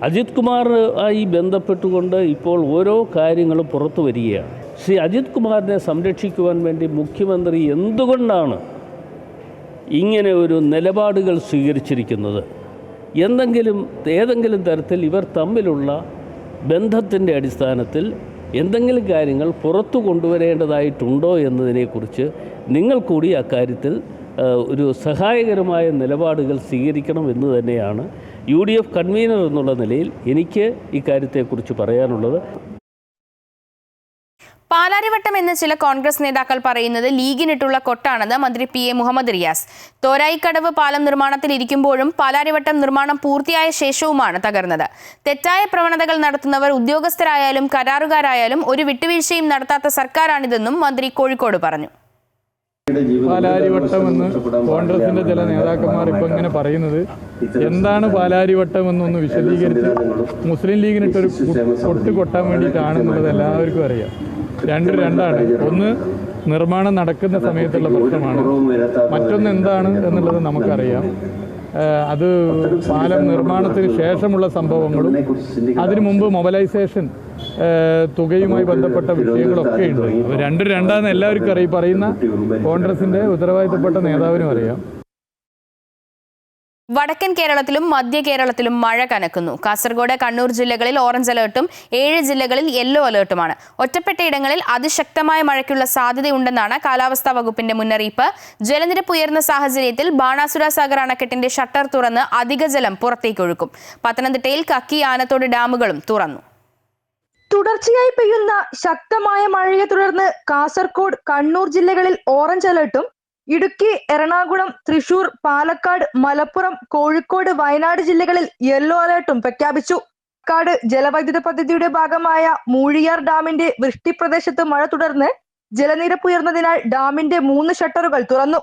അജിത് കുമാറുമായി ബന്ധപ്പെട്ടുകൊണ്ട് ഇപ്പോൾ ഓരോ കാര്യങ്ങളും പുറത്തു വരികയാണ്. ശ്രീ അജിത് കുമാറിനെ സംരക്ഷിക്കുവാൻ വേണ്ടി മുഖ്യമന്ത്രി എന്തുകൊണ്ടാണ് ഇങ്ങനെ ഒരു നിലപാടുകൾ സ്വീകരിച്ചിരിക്കുന്നത്? ഏതെങ്കിലും തരത്തിൽ ഇവർ തമ്മിലുള്ള ബന്ധത്തിൻ്റെ അടിസ്ഥാനത്തിൽ എന്തെങ്കിലും കാര്യങ്ങൾ പുറത്തു കൊണ്ടുവരേണ്ടതായിട്ടുണ്ടോ എന്നതിനെക്കുറിച്ച് നിങ്ങൾ കൂടി അക്കാര്യത്തിൽ ഒരു സഹായകരമായ നിലപാടുകൾ സ്വീകരിക്കണം എന്ന് തന്നെയാണ് UDF കൺവീനർ എന്നുള്ള നിലയിൽ എനിക്ക് ഇക്കാര്യത്തെക്കുറിച്ച് പറയാനുള്ളത്. പാലാരിവട്ടം എന്ന് ചില കോൺഗ്രസ് നേതാക്കൾ പറയുന്നത് ലീഗിനിട്ടുള്ള കൊട്ടാണെന്ന് മന്ത്രി PA മുഹമ്മദ് റിയാസ്. തോരായിക്കടവ് പാലം നിർമ്മാണത്തിലിരിക്കുമ്പോഴും പാലാരിവട്ടം നിർമ്മാണം പൂർത്തിയായ ശേഷവുമാണ് തകർന്നത്. തെറ്റായ പ്രവണതകൾ നടത്തുന്നവർ ഉദ്യോഗസ്ഥരായാലും കരാറുകാരായാലും ഒരു വിട്ടുവീഴ്ചയും നടത്താത്ത സർക്കാരാണിതെന്നും മന്ത്രി കോഴിക്കോട് പറഞ്ഞു. പാലാരിവട്ടം എന്ന് കോൺഗ്രസിന്റെ ചില നേതാക്കന്മാർ ഇപ്പൊ ഇങ്ങനെ പറയുന്നത് എന്താണ് പാലാരിവട്ടം എന്നൊന്ന് വിശദീകരിച്ച് മുസ്ലിം ലീഗിനിട്ടൊരു കൊട്ട് കൊട്ടാൻ വേണ്ടിയിട്ടാണെന്നുള്ളത് എല്ലാവർക്കും അറിയാം. രണ്ടാണ്. ഒന്ന് നിർമ്മാണം നടക്കുന്ന സമയത്തുള്ള പ്രശ്നമാണ്, മറ്റൊന്ന് എന്താണ് എന്നുള്ളത് നമുക്കറിയാം. അത് പാലം നിർമ്മാണത്തിന് ശേഷമുള്ള സംഭവങ്ങളും അതിനു മുമ്പ് മൊബിലൈസേഷൻ തുകയുമായി ബന്ധപ്പെട്ട വിഷയങ്ങളൊക്കെ ഉണ്ട്. രണ്ടും രണ്ടാന്ന് എല്ലാവർക്കും അറിയാം. പറയുന്ന കോൺഗ്രസിൻ്റെ ഉത്തരവാദിത്തപ്പെട്ട നേതാവിനും അറിയാം. വടക്കൻ കേരളത്തിലും മധ്യ കേരളത്തിലും മഴ കനക്കുന്നു. കാസർഗോഡ്, കണ്ണൂർ ജില്ലകളിൽ ഓറഞ്ച് അലേർട്ടും 7 ജില്ലകളിൽ യെല്ലോ അലേർട്ടുമാണ്. ഒറ്റപ്പെട്ടയിടങ്ങളിൽ അതിശക്തമായ മഴയ്ക്കുള്ള സാധ്യതയുണ്ടെന്നാണ് കാലാവസ്ഥാ വകുപ്പിന്റെ മുന്നറിയിപ്പ്. ജലനിരപ്പ് ഉയർന്ന സാഹചര്യത്തിൽ ബാണാസുര സാഗർ അണക്കെട്ടിന്റെ ഷട്ടർ തുറന്ന് അധിക ജലം പുറത്തേക്കൊഴുക്കും. പത്തനംതിട്ടയിൽ കക്കി, ആനത്തോട് ഡാമുകളും തുറന്നു. തുടർച്ചയായി പെയ്യുന്ന ശക്തമായ മഴയെ തുടർന്ന് കാസർഗോഡ്, കണ്ണൂർ ജില്ലകളിൽ ഓറഞ്ച് അലേർട്ടും ഇടുക്കി, എറണാകുളം, തൃശൂർ, പാലക്കാട്, മലപ്പുറം, കോഴിക്കോട്, വയനാട് ജില്ലകളിൽ യെല്ലോ അലേർട്ടും പ്രഖ്യാപിച്ചു. കാട് ജലവൈദ്യുത പദ്ധതിയുടെ ഭാഗമായ മൂഴിയാർ ഡാമിന്റെ വൃഷ്ടിപ്രദേശത്ത് മഴ തുടർന്ന് ജലനിരപ്പ് ഉയർന്നതിനാൽ ഡാമിന്റെ 3 ഷട്ടറുകൾ തുറന്നു.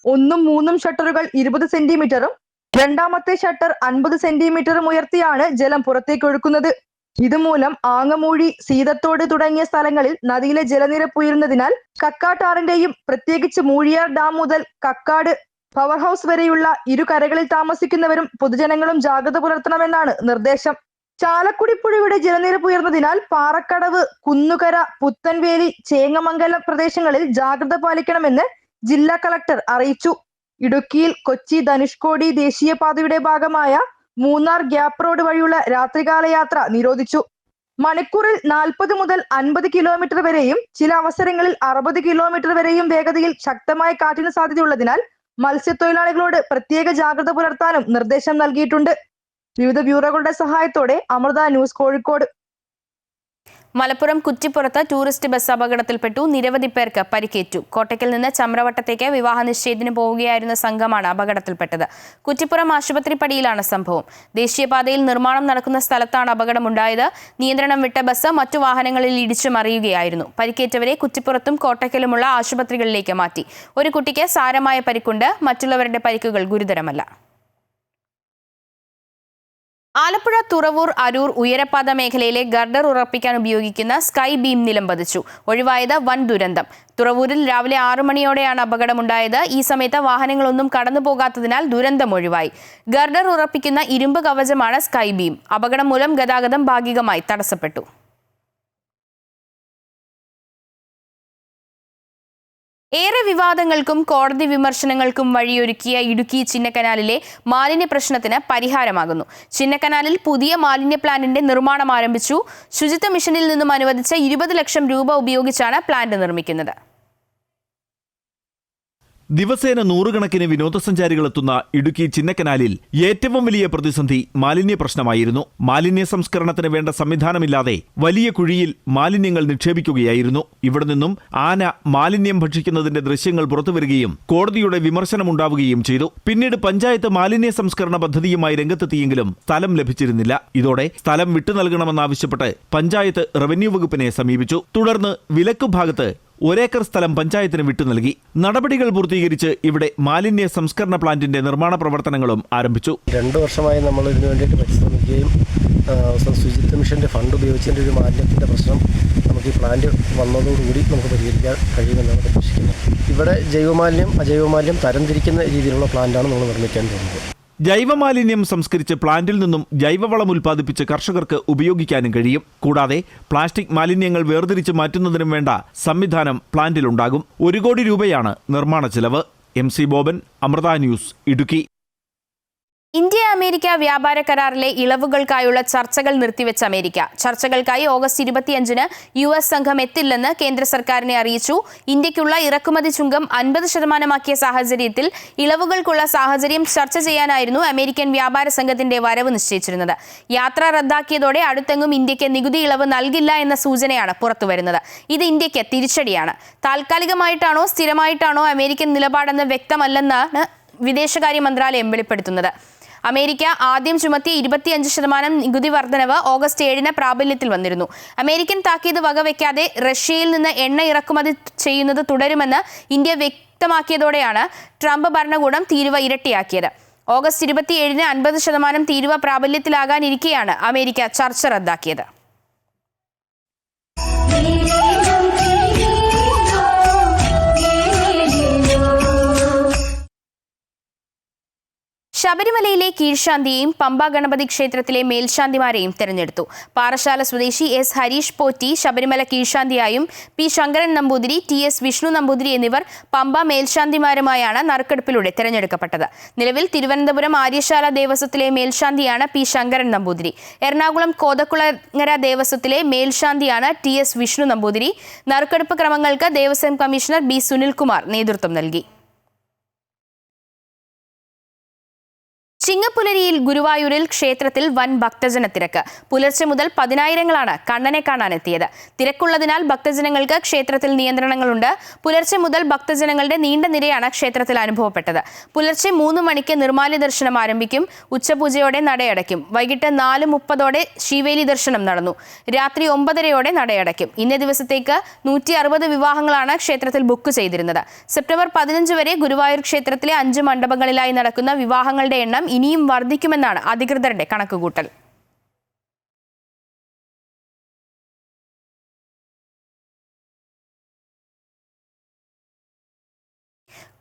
1ഉം 3ഉം ഷട്ടറുകൾ 20 സെന്റിമീറ്ററും രണ്ടാമത്തെ ഷട്ടർ 50 സെന്റിമീറ്ററും ഉയർത്തിയാണ് ജലം പുറത്തേക്ക് ഒഴുക്കുന്നത്. ഇതുമൂലം ആങ്ങമൂഴി, സീതത്തോട് തുടങ്ങിയ സ്ഥലങ്ങളിൽ നദിയിലെ ജലനിരപ്പ് ഉയരുന്നതിനാൽ കക്കാട്ടാറിന്റെയും പ്രത്യേകിച്ച് മൂഴിയാർ ഡാം മുതൽ കക്കാട് പവർ ഹൗസ് വരെയുള്ള ഇരുകരകളിൽ താമസിക്കുന്നവരും പൊതുജനങ്ങളും ജാഗ്രത പുലർത്തണമെന്നാണ് നിർദ്ദേശം. ചാലക്കുടി പുഴയുടെ ജലനിരപ്പ് ഉയർന്നതിനാൽ പാറക്കടവ്, കുന്നുകര, പുത്തൻവേലി, ചേങ്ങമംഗലം പ്രദേശങ്ങളിൽ ജാഗ്രത പാലിക്കണമെന്ന് ജില്ലാ കളക്ടർ അറിയിച്ചു. ഇടുക്കിയിൽ കൊച്ചി ധനുഷ്കോടി ദേശീയപാതയുടെ ഭാഗമായ മൂന്നാർ ഗ്യാപ്പ് റോഡ് വഴിയുള്ള രാത്രികാല യാത്ര നിരോധിച്ചു. മണിക്കൂറിൽ 40 മുതൽ 50 കിലോമീറ്റർ വരെയും ചില അവസരങ്ങളിൽ 60 കിലോമീറ്റർ വരെയും വേഗതയിൽ ശക്തമായ കാറ്റിന് സാധ്യതയുള്ളതിനാൽ മത്സ്യത്തൊഴിലാളികളോട് പ്രത്യേക ജാഗ്രത പുലർത്താനും നിർദ്ദേശം നൽകിയിട്ടുണ്ട്. വിവിധ ബ്യൂറോകളുടെ സഹായത്തോടെ അമൃത ന്യൂസ്, കോഴിക്കോട്. മലപ്പുറം കുറ്റിപ്പുറത്ത് ടൂറിസ്റ്റ് ബസ് അപകടത്തിൽപ്പെട്ടു. നിരവധി പേർക്ക് പരിക്കേറ്റു. കോട്ടയ്ക്കൽ നിന്ന് ചമ്രവട്ടത്തേക്ക് വിവാഹ നിശ്ചയത്തിന് പോവുകയായിരുന്ന സംഘമാണ് അപകടത്തിൽപ്പെട്ടത്. കുറ്റിപ്പുറം ആശുപത്രിപ്പടിയിലാണ് സംഭവം. ദേശീയപാതയിൽ നിർമ്മാണം നടക്കുന്ന സ്ഥലത്താണ് അപകടമുണ്ടായത്. നിയന്ത്രണം വിട്ട ബസ് മറ്റു വാഹനങ്ങളിൽ ഇടിച്ചു മറിയുകയായിരുന്നു. പരിക്കേറ്റവരെ കുറ്റിപ്പുറത്തും കോട്ടയ്ക്കലുമുള്ള ആശുപത്രികളിലേക്ക് മാറ്റി. ഒരു കുട്ടിക്ക് സാരമായ പരിക്കുണ്ട്. മറ്റുള്ളവരുടെ പരിക്കുകൾ ഗുരുതരമല്ല. ആലപ്പുഴ തുറവൂർ അരൂർ ഉയരപ്പാത മേഖലയിലെ ഗർഡർ ഉറപ്പിക്കാൻ ഉപയോഗിക്കുന്ന സ്കൈ ബീം നിലംപതിച്ചു. ഒഴിവായത് വൻ ദുരന്തം. തുറവൂരിൽ രാവിലെ 6 മണിയോടെയാണ് അപകടമുണ്ടായത്. ഈ സമയത്ത് വാഹനങ്ങളൊന്നും കടന്നു പോകാത്തതിനാൽ ദുരന്തം ഒഴിവായി. ഗർഡർ ഉറപ്പിക്കുന്ന ഇരുമ്പ് കവചമാണ് സ്കൈ ബീം. അപകടം മൂലം ഗതാഗതം ഭാഗികമായി തടസ്സപ്പെട്ടു. ഏറെ വിവാദങ്ങൾക്കും കോടതി വിമർശനങ്ങൾക്കും വഴിയൊരുക്കിയ ഇടുക്കി ചിന്നക്കനാലിലെ മാലിന്യ പ്രശ്നത്തിന് പരിഹാരമാകുന്നു. ചിന്നക്കനാലിൽ പുതിയ മാലിന്യ പ്ലാന്റിന്റെ നിർമ്മാണം ആരംഭിച്ചു. ശുചിത്വ മിഷനിൽ നിന്നും അനുവദിച്ച 20 ലക്ഷം രൂപ ഉപയോഗിച്ചാണ് പ്ലാന്റ് നിർമ്മിക്കുന്നത്. ദിവസേന 100 കണക്കിന് വിനോദസഞ്ചാരികൾ എത്തുന്ന ഇടുക്കി ചിന്നക്കനാലിൽ ഏറ്റവും വലിയ പ്രതിസന്ധി മാലിന്യ പ്രശ്നമായിരുന്നു. മാലിന്യ സംസ്കരണത്തിന് വേണ്ട സംവിധാനമില്ലാതെ വലിയ കുഴിയിൽ മാലിന്യങ്ങൾ നിക്ഷേപിക്കുകയായിരുന്നു. ഇവിടെ നിന്നും ആന മാലിന്യം ഭക്ഷിക്കുന്നതിന്റെ ദൃശ്യങ്ങൾ പുറത്തുവരികയും കോടതിയുടെ വിമർശനമുണ്ടാവുകയും ചെയ്തു. പിന്നീട് പഞ്ചായത്ത് മാലിന്യ സംസ്കരണ പദ്ധതിയുമായി രംഗത്തെത്തിയെങ്കിലും സ്ഥലം ലഭിച്ചിരുന്നില്ല. ഇതോടെ സ്ഥലം വിട്ടു നൽകണമെന്നാവശ്യപ്പെട്ട് പഞ്ചായത്ത് റവന്യൂ വകുപ്പിനെ സമീപിച്ചു. തുടർന്ന് വിലക്കു ഭാഗത്ത് 1 ഏക്കർ സ്ഥലം പഞ്ചായത്തിന് വിട്ടു നൽകി. നടപടികൾ പൂർത്തീകരിച്ച് ഇവിടെ മാലിന്യ സംസ്കരണ പ്ലാന്റിന്റെ നിർമ്മാണ പ്രവർത്തനങ്ങളും ആരംഭിച്ചു. 2 വർഷമായി നമ്മൾ ഇതിനു വേണ്ടിയിട്ട് പരിശ്രമിക്കുകയും ശുചിത്വ മിഷന്റെ ഫണ്ട് ഉപയോഗിച്ചതിൻ്റെ ഒരു മാലിന്യത്തിന്റെ പ്രശ്നം നമുക്ക് ഈ പ്ലാന്റ് വന്നതോടുകൂടി നമുക്ക് പരിഹരിക്കാൻ കഴിയുമെന്നാണ് പ്രതീക്ഷിക്കുന്നത്. ഇവിടെ ജൈവമാലിന്യം അജൈവമാലിന്യം തരംതിരിക്കുന്ന രീതിയിലുള്ള പ്ലാന്റാണ് നമ്മൾ നിർമ്മിക്കാൻ പോകുന്നത്. ജൈവമാലിന്യം സംസ്കരിച്ച് പ്ലാന്റിൽ നിന്നും ജൈവവളം ഉൽപ്പാദിപ്പിച്ച് കർഷകർക്ക് ഉപയോഗിക്കാനും കഴിയും. കൂടാതെ പ്ലാസ്റ്റിക് മാലിന്യങ്ങൾ വേർതിരിച്ച് മാറ്റുന്നതിനും വേണ്ട സംവിധാനം പ്ലാന്റിലുണ്ടാകും. 1 കോടി രൂപയാണ് നിർമ്മാണ ചെലവ്. MC Boban, Amrita News, Idukki. India America വ്യാപാര കരാറിലെ ഇളവുകൾക്കായുള്ള ചർച്ചകൾ നിർത്തിവെച്ച അമേരിക്ക. ചർച്ചകൾക്കായി ഓഗസ്റ്റ് 25-ന് US സംഘം എത്തില്ലെന്ന് കേന്ദ്ര സർക്കാരിനെ അറിയിച്ചു. ഇന്ത്യക്കുള്ള ഇറക്കുമതി ചുങ്കം 50% സാഹചര്യത്തിൽ ഇളവുകൾക്കുള്ള സാഹചര്യം ചർച്ച ചെയ്യാനായിരുന്നു അമേരിക്കൻ വ്യാപാര സംഘത്തിന്റെ വരവ് നിശ്ചയിച്ചിരുന്നത്. യാത്ര റദ്ദാക്കിയതോടെ അടുത്തെങ്ങും ഇന്ത്യക്ക് നികുതി ഇളവ് നൽകില്ല എന്ന സൂചനയാണ് പുറത്തുവരുന്നത്. ഇത് ഇന്ത്യക്ക് തിരിച്ചടിയാണ്. താൽക്കാലികമായിട്ടാണോ സ്ഥിരമായിട്ടാണോ അമേരിക്കൻ നിലപാടെന്ന് വ്യക്തമല്ലെന്നാണ് വിദേശകാര്യ മന്ത്രാലയം വെളിപ്പെടുത്തുന്നത്. അമേരിക്ക ആദ്യം ചുമത്തിയ 25% നികുതി വർധനവ് ഓഗസ്റ്റ് 7-ന് പ്രാബല്യത്തിൽ വന്നിരുന്നു. അമേരിക്കൻ താക്കീത് വകവയ്ക്കാതെ റഷ്യയിൽ നിന്ന് എണ്ണ ഇറക്കുമതി ചെയ്യുന്നത് തുടരുമെന്ന് ഇന്ത്യ വ്യക്തമാക്കിയതോടെയാണ് ട്രംപ് ഭരണകൂടം തീരുവ ഇരട്ടിയാക്കിയത്. ഓഗസ്റ്റ് 27-ന് 50% തീരുവ പ്രാബല്യത്തിലാകാനിരിക്കെയാണ് അമേരിക്ക ചർച്ച റദ്ദാക്കിയത്. ശബരിമലയിലെ കീഴ്ശാന്തിയെയും പമ്പ ഗണപതി ക്ഷേത്രത്തിലെ മേൽശാന്തിമാരെയും തെരഞ്ഞെടുത്തു. പാറശാല സ്വദേശി എസ് ഹരീഷ് പോറ്റി ശബരിമല കീഴ്ശാന്തിയായും P Sankaran Namboothiri, T S Vishnu Namboothiri എന്നിവർ പമ്പ മേൽശാന്തിമാരുമായാണ് നറുക്കെടുപ്പിലൂടെ തെരഞ്ഞെടുക്കപ്പെട്ടത്. നിലവിൽ തിരുവനന്തപുരം ആര്യശാല ദേവസ്വത്തിലെ മേൽശാന്തിയാണ് പി ശങ്കരൻ നമ്പൂതിരി. എറണാകുളം കോതക്കുളങ്ങര ദേവസ്വത്തിലെ മേൽശാന്തിയാണ് ടി എസ് വിഷ്ണു നമ്പൂതിരി. നറുക്കെടുപ്പ് ക്രമങ്ങൾക്ക് ദേവസ്വം കമ്മീഷണർ ബി സുനിൽകുമാർ നേതൃത്വം നൽകി. ചിങ്ങപ്പുലരിയിൽ ഗുരുവായൂരിൽ ക്ഷേത്രത്തിൽ വൻ ഭക്തജന തിരക്ക്. പുലർച്ചെ മുതൽ പതിനായിരങ്ങളാണ് കണ്ണനെ കാണാനെത്തിയത്. തിരക്കുള്ളതിനാൽ ഭക്തജനങ്ങൾക്ക് ക്ഷേത്രത്തിൽ നിയന്ത്രണങ്ങളുണ്ട്. പുലർച്ചെ മുതൽ ഭക്തജനങ്ങളുടെ നീണ്ട നിരയാണ് ക്ഷേത്രത്തിൽ അനുഭവപ്പെട്ടത്. പുലർച്ചെ 3 മണിക്ക് നിർമ്മാല്യ ദർശനം ആരംഭിക്കും. ഉച്ചപൂജയോടെ നടയടയ്ക്കും. വൈകിട്ട് 4:30 ശീവേലി ദർശനം നടന്നു. രാത്രി 9:30 നടയടയ്ക്കും. ഇന്നേ ദിവസത്തേക്ക് 160 വിവാഹങ്ങളാണ് ക്ഷേത്രത്തിൽ ബുക്ക് ചെയ്തിരുന്നത്. സെപ്റ്റംബർ 15 വരെ ഗുരുവായൂർ ക്ഷേത്രത്തിലെ 5 മണ്ഡപങ്ങളിലായി നടക്കുന്ന വിവാഹങ്ങളുടെ എണ്ണം ഇനിയും വർദ്ധിക്കുമെന്നാണ് അധികൃതരുടെ കണക്കുകൂട്ടൽ.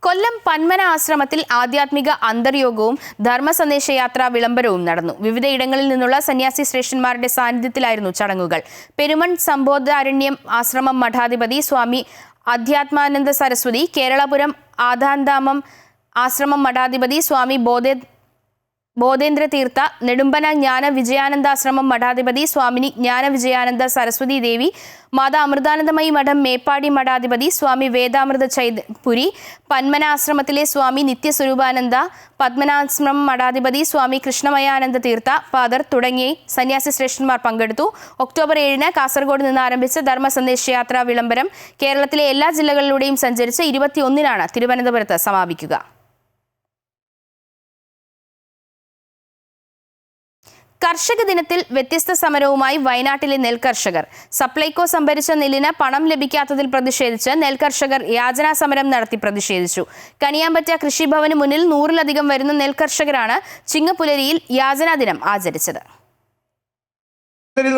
കൊല്ലം പന്മന ആശ്രമത്തിൽ ആധ്യാത്മിക അന്തർയോഗവും ധർമ്മസന്ദേശയാത്രാ വിളംബരവും നടന്നു. വിവിധയിടങ്ങളിൽ നിന്നുള്ള സന്യാസി ശ്രേഷ്ഠന്മാരുടെ സാന്നിധ്യത്തിലായിരുന്നു ചടങ്ങുകൾ. പെരുമൺ സംബോധാരണ്യം ആശ്രമം മഠാധിപതി സ്വാമി അധ്യാത്മാനന്ദ സരസ്വതി, കേരളപുരം ആദാന്താമം ആശ്രമം മഠാധിപതി സ്വാമി ബോധേന്ദ്ര തീർത്ഥ, നെടുമ്പന ജ്ഞാന വിജയാനന്ദാശ്രമം മഠാധിപതി സ്വാമിനി ജ്ഞാന വിജയാനന്ദ സരസ്വതി ദേവി, മാതാ അമൃതാനന്ദമയി മഠം മേപ്പാടി മഠാധിപതി സ്വാമി വേദാമൃത ചൈതപുരി, പന്മനാശ്രമത്തിലെ സ്വാമി നിത്യസ്വരൂപാനന്ദ, പത്മനാശ്രമം മഠാധിപതി സ്വാമി കൃഷ്ണമയാനന്ദ തീർത്ഥ ഫാദർ തുടങ്ങി സന്യാസി ശ്രേഷ്ഠന്മാർ പങ്കെടുത്തു. ഒക്ടോബർ 7 കാസർഗോഡ് നിന്ന് ആരംഭിച്ച ധർമ്മസന്ദേശയാത്രാ വിളംബരം കേരളത്തിലെ എല്ലാ ജില്ലകളിലൂടെയും സഞ്ചരിച്ച് 21 തിരുവനന്തപുരത്ത് സമാപിക്കുക. കർഷക ദിനത്തിൽ വ്യത്യസ്ത സമരവുമായി വയനാട്ടിലെ നെൽകർഷകർ. സപ്ലൈകോ സംഭരിച്ച നെല്ലിന് പണം ലഭിക്കാത്തതിൽ പ്രതിഷേധിച്ച് നെൽകർഷകർ യാചനാ സമരം നടത്തി പ്രതിഷേധിച്ചു. കനിയാമ്പറ്റ കൃഷിഭവന് മുന്നിൽ 100-ലധികം വരുന്ന നെൽകർഷകരാണ് ചിങ്ങപ്പുലരിയിൽ യാചനാ ദിനം ആചരിച്ചത്.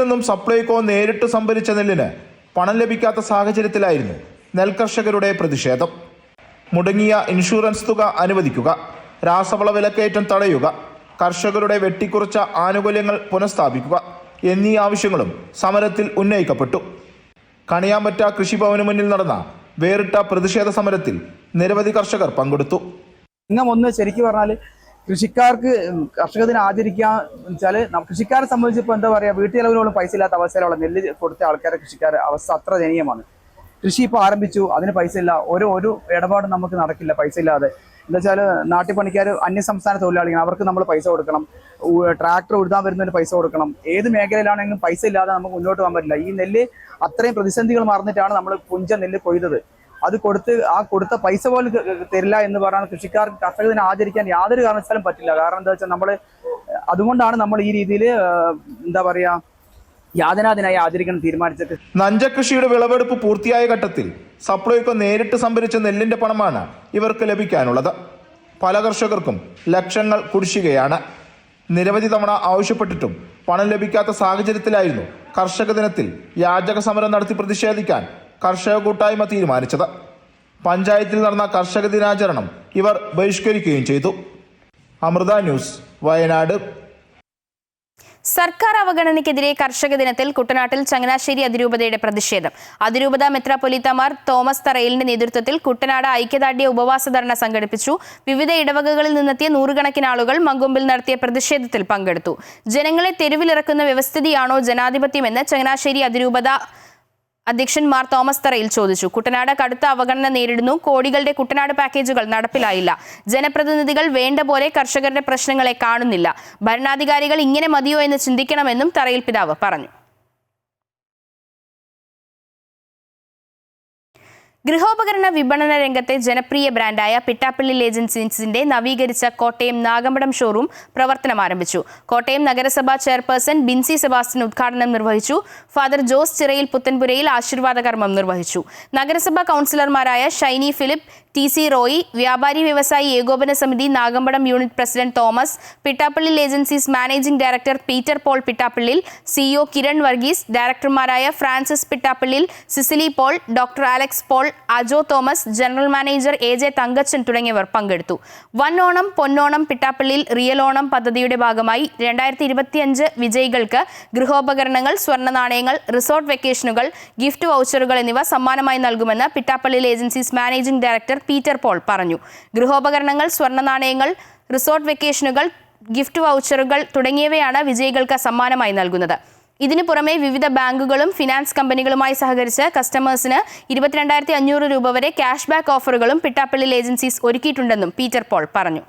നിന്നും സപ്ലൈകോ നേരിട്ട് സംഭരിച്ച നെല്ലിന് പണം ലഭിക്കാത്ത സാഹചര്യത്തിലായിരുന്നു നെൽകർഷകരുടെ പ്രതിഷേധം. മുടങ്ങിയ ഇൻഷുറൻസ് തുക അനുവദിക്കുക, രാസവള വിലക്കയറ്റം തടയുക, കർഷകരുടെ വെട്ടിക്കുറച്ച ആനുകൂല്യങ്ങൾ പുനഃസ്ഥാപിക്കുക എന്നീ ആവശ്യങ്ങളും സമരത്തിൽ ഉന്നയിക്കപ്പെട്ടു. കണിയാമ്പറ്റ കൃഷിഭവന് മുന്നിൽ നടന്ന വേറിട്ട പ്രതിഷേധ സമരത്തിൽ നിരവധി കർഷകർ പങ്കെടുത്തു. ഒന്ന് ശരിക്കും പറഞ്ഞാൽ കർഷക ദിനം ആചരിക്കുക വെച്ചാൽ കൃഷിക്കാരെ സംബന്ധിച്ചിപ്പോൾ എന്താ പറയുക, വീട്ടുചെലവിനോളം പൈസ ഇല്ലാത്ത അവസ്ഥയിലുള്ള നെല്ല് കൊടുത്ത ആൾക്കാരെ കൃഷിക്കാരുടെ അവസ്ഥ അത്ര ദയനീയമാണ്. കൃഷി ഇപ്പോൾ ആരംഭിച്ചു, അതിന് പൈസ ഇല്ല, ഒരു ഇടപാടും നമുക്ക് നടക്കില്ല പൈസ ഇല്ലാതെ. എന്താ വെച്ചാൽ നാട്ടുപണിക്കാർ അന്യസംസ്ഥാന തൊഴിലാളികൾ, അവർക്ക് നമ്മൾ പൈസ കൊടുക്കണം, ട്രാക്ടർ ഉഴുതാൻ വരുന്നതിന് പൈസ കൊടുക്കണം. ഏത് മേഖലയിലാണെങ്കിലും പൈസ ഇല്ലാതെ നമുക്ക് മുന്നോട്ട് പോകാൻ പറ്റില്ല. ഈ നെല്ല് അത്രയും പ്രതിസന്ധികൾ മറന്നിട്ടാണ് നമ്മൾ പുഞ്ച നെല്ല് കൊയ്തത്. അത് കൊടുത്ത പൈസ പോലും തരില്ല എന്ന് പറഞ്ഞാൽ കർഷക ദിനം ആചരിക്കാൻ യാതൊരു കാരണവശാലും പറ്റില്ല. കാരണം എന്താ വെച്ചാൽ അതുകൊണ്ടാണ് നമ്മൾ ഈ രീതിയിൽ എന്താ പറയുക യാതനാദിനായി ആചരിക്കണം തീരുമാനിച്ചത്. നഞ്ചകൃഷിയുടെ വിളവെടുപ്പ് പൂർത്തിയായ ഘട്ടത്തിൽ സപ്ലൈകോ നേരിട്ട് സംഭരിച്ച നെല്ലിന്റെ പണമാണ് ഇവർക്ക് ലഭിക്കാനുള്ളത്. പല കർഷകർക്കും ലക്ഷങ്ങൾ കുടിശ്ശികയാണ്. നിരവധി തവണ ആവശ്യപ്പെട്ടിട്ടും പണം ലഭിക്കാത്ത സാഹചര്യത്തിലായിരുന്നു കർഷക ദിനത്തിൽ യാചക സമരം നടത്തി പ്രതിഷേധിക്കാൻ കർഷക കൂട്ടായ്മ തീരുമാനിച്ചത്. പഞ്ചായത്തിൽ നടന്ന കർഷക ദിനാചരണം ഇവർ ബഹിഷ്കരിക്കുകയും ചെയ്തു. അമൃത ന്യൂസ്, വയനാട്. സർക്കാർ അവഗണനയ്ക്കെതിരെ കർഷക ദിനത്തിൽ കുട്ടനാട്ടിൽ ചങ്ങനാശ്ശേരി അതിരൂപതയുടെ പ്രതിഷേധം. അതിരൂപത മെത്രാപ്പൊലീത്തമാർ തോമസ് തറയിലിന്റെ നേതൃത്വത്തിൽ കുട്ടനാട് ഐക്യദാർഢ്യ ഉപവാസ ധർണ സംഘടിപ്പിച്ചു. വിവിധ ഇടവകകളിൽ നിന്നെത്തിയ 100-കണക്കിന് ആളുകൾ മങ്കൊമ്പിൽ നടത്തിയ പ്രതിഷേധത്തിൽ പങ്കെടുത്തു. ജനങ്ങളെ തെരുവിലിറക്കുന്ന വ്യവസ്ഥിതിയാണോ ജനാധിപത്യമെന്ന് ചങ്ങനാശ്ശേരി അതിരൂപത അധ്യക്ഷൻ മാർ തോമസ് തറയിൽ ചോദിച്ചു. കുട്ടനാട് കടുത്ത അവഗണന നേരിടുന്നു. കോടികളുടെ കുട്ടനാട് പാക്കേജുകൾ നടപ്പിലായില്ല. ജനപ്രതിനിധികൾ വേണ്ട പോലെ കർഷകരുടെ പ്രശ്നങ്ങളെ കാണുന്നില്ല. ഭരണാധികാരികൾ ഇങ്ങനെ മതിയോ എന്ന് ചിന്തിക്കണമെന്നും തറയിൽ പിതാവ് പറഞ്ഞു. ഗൃഹോപകരണ വിപണന രംഗത്തെ ജനപ്രിയ ബ്രാൻഡായ പിട്ടാപ്പള്ളി ഏജൻസീസിന്റെ നവീകരിച്ച കോട്ടയം നാഗമ്പടം ഷോറൂം പ്രവർത്തനം ആരംഭിച്ചു. കോട്ടയം നഗരസഭാ ചെയർപേഴ്സൺ ബിൻസി സെബാസ്റ്റ്യൻ ഉദ്ഘാടനം നിർവഹിച്ചു. ഫാദർ ജോസ് ചിറയിൽ പുത്തൻപുരയിൽ ആശീർവാദ കർമ്മം നിർവഹിച്ചു. നഗരസഭാ കൗൺസിലർമാരായ ഷൈനി ഫിലിപ്പ്, TC റോയി, വ്യാപാരി വ്യവസായി ഏകോപന സമിതി Nagampadam unit president Thomas, Pittappillil agencies managing director Peter Paul Pittappillil, CEO Kiran Varghese, ഡയറക്ടർമാരായ Francis Pittappillil, Cecily Paul, doctor Alex Paul, Ajo Thomas, general manager AJ Thankachan തുടങ്ങിയവർ പങ്കെടുത്തു. വൻ ഓണം പൊന്നോണം പിട്ടാപ്പള്ളിയിൽ റിയൽ ഓണം പദ്ധതിയുടെ ഭാഗമായി 2025 വിജയികൾക്ക് ഗൃഹോപകരണങ്ങൾ, സ്വർണ്ണ നാണയങ്ങൾ, റിസോർട്ട് വെക്കേഷനുകൾ, ഗിഫ്റ്റ് വൗച്ചറുകൾ എന്നിവ സമ്മാനമായി നൽകുമെന്ന് Pittappillil agencies managing director Peter Paul പറഞ്ഞു. ഗൃഹോപകരണങ്ങൾ, സ്വർണ്ണ നാണയങ്ങൾ, റിസോർട്ട് വെക്കേഷനുകൾ, ഗിഫ്റ്റ് വൗച്ചറുകൾ തുടങ്ങിയവയാണ് വിജയികൾക്ക് സമ്മാനമായി നൽകുന്നത്. ഇതിനു പുറമെ വിവിധ ബാങ്കുകളും ഫിനാൻസ് കമ്പനികളുമായി സഹകരിച്ച് കസ്റ്റമേഴ്സിന് 22,500 രൂപ വരെ ക്യാഷ് ബാക്ക് ഓഫറുകളും പിട്ടാപ്പള്ളിൽ ഏജൻസീസ് ഒരുക്കിയിട്ടുണ്ടെന്നും പീറ്റർ പോൾ പറഞ്ഞു.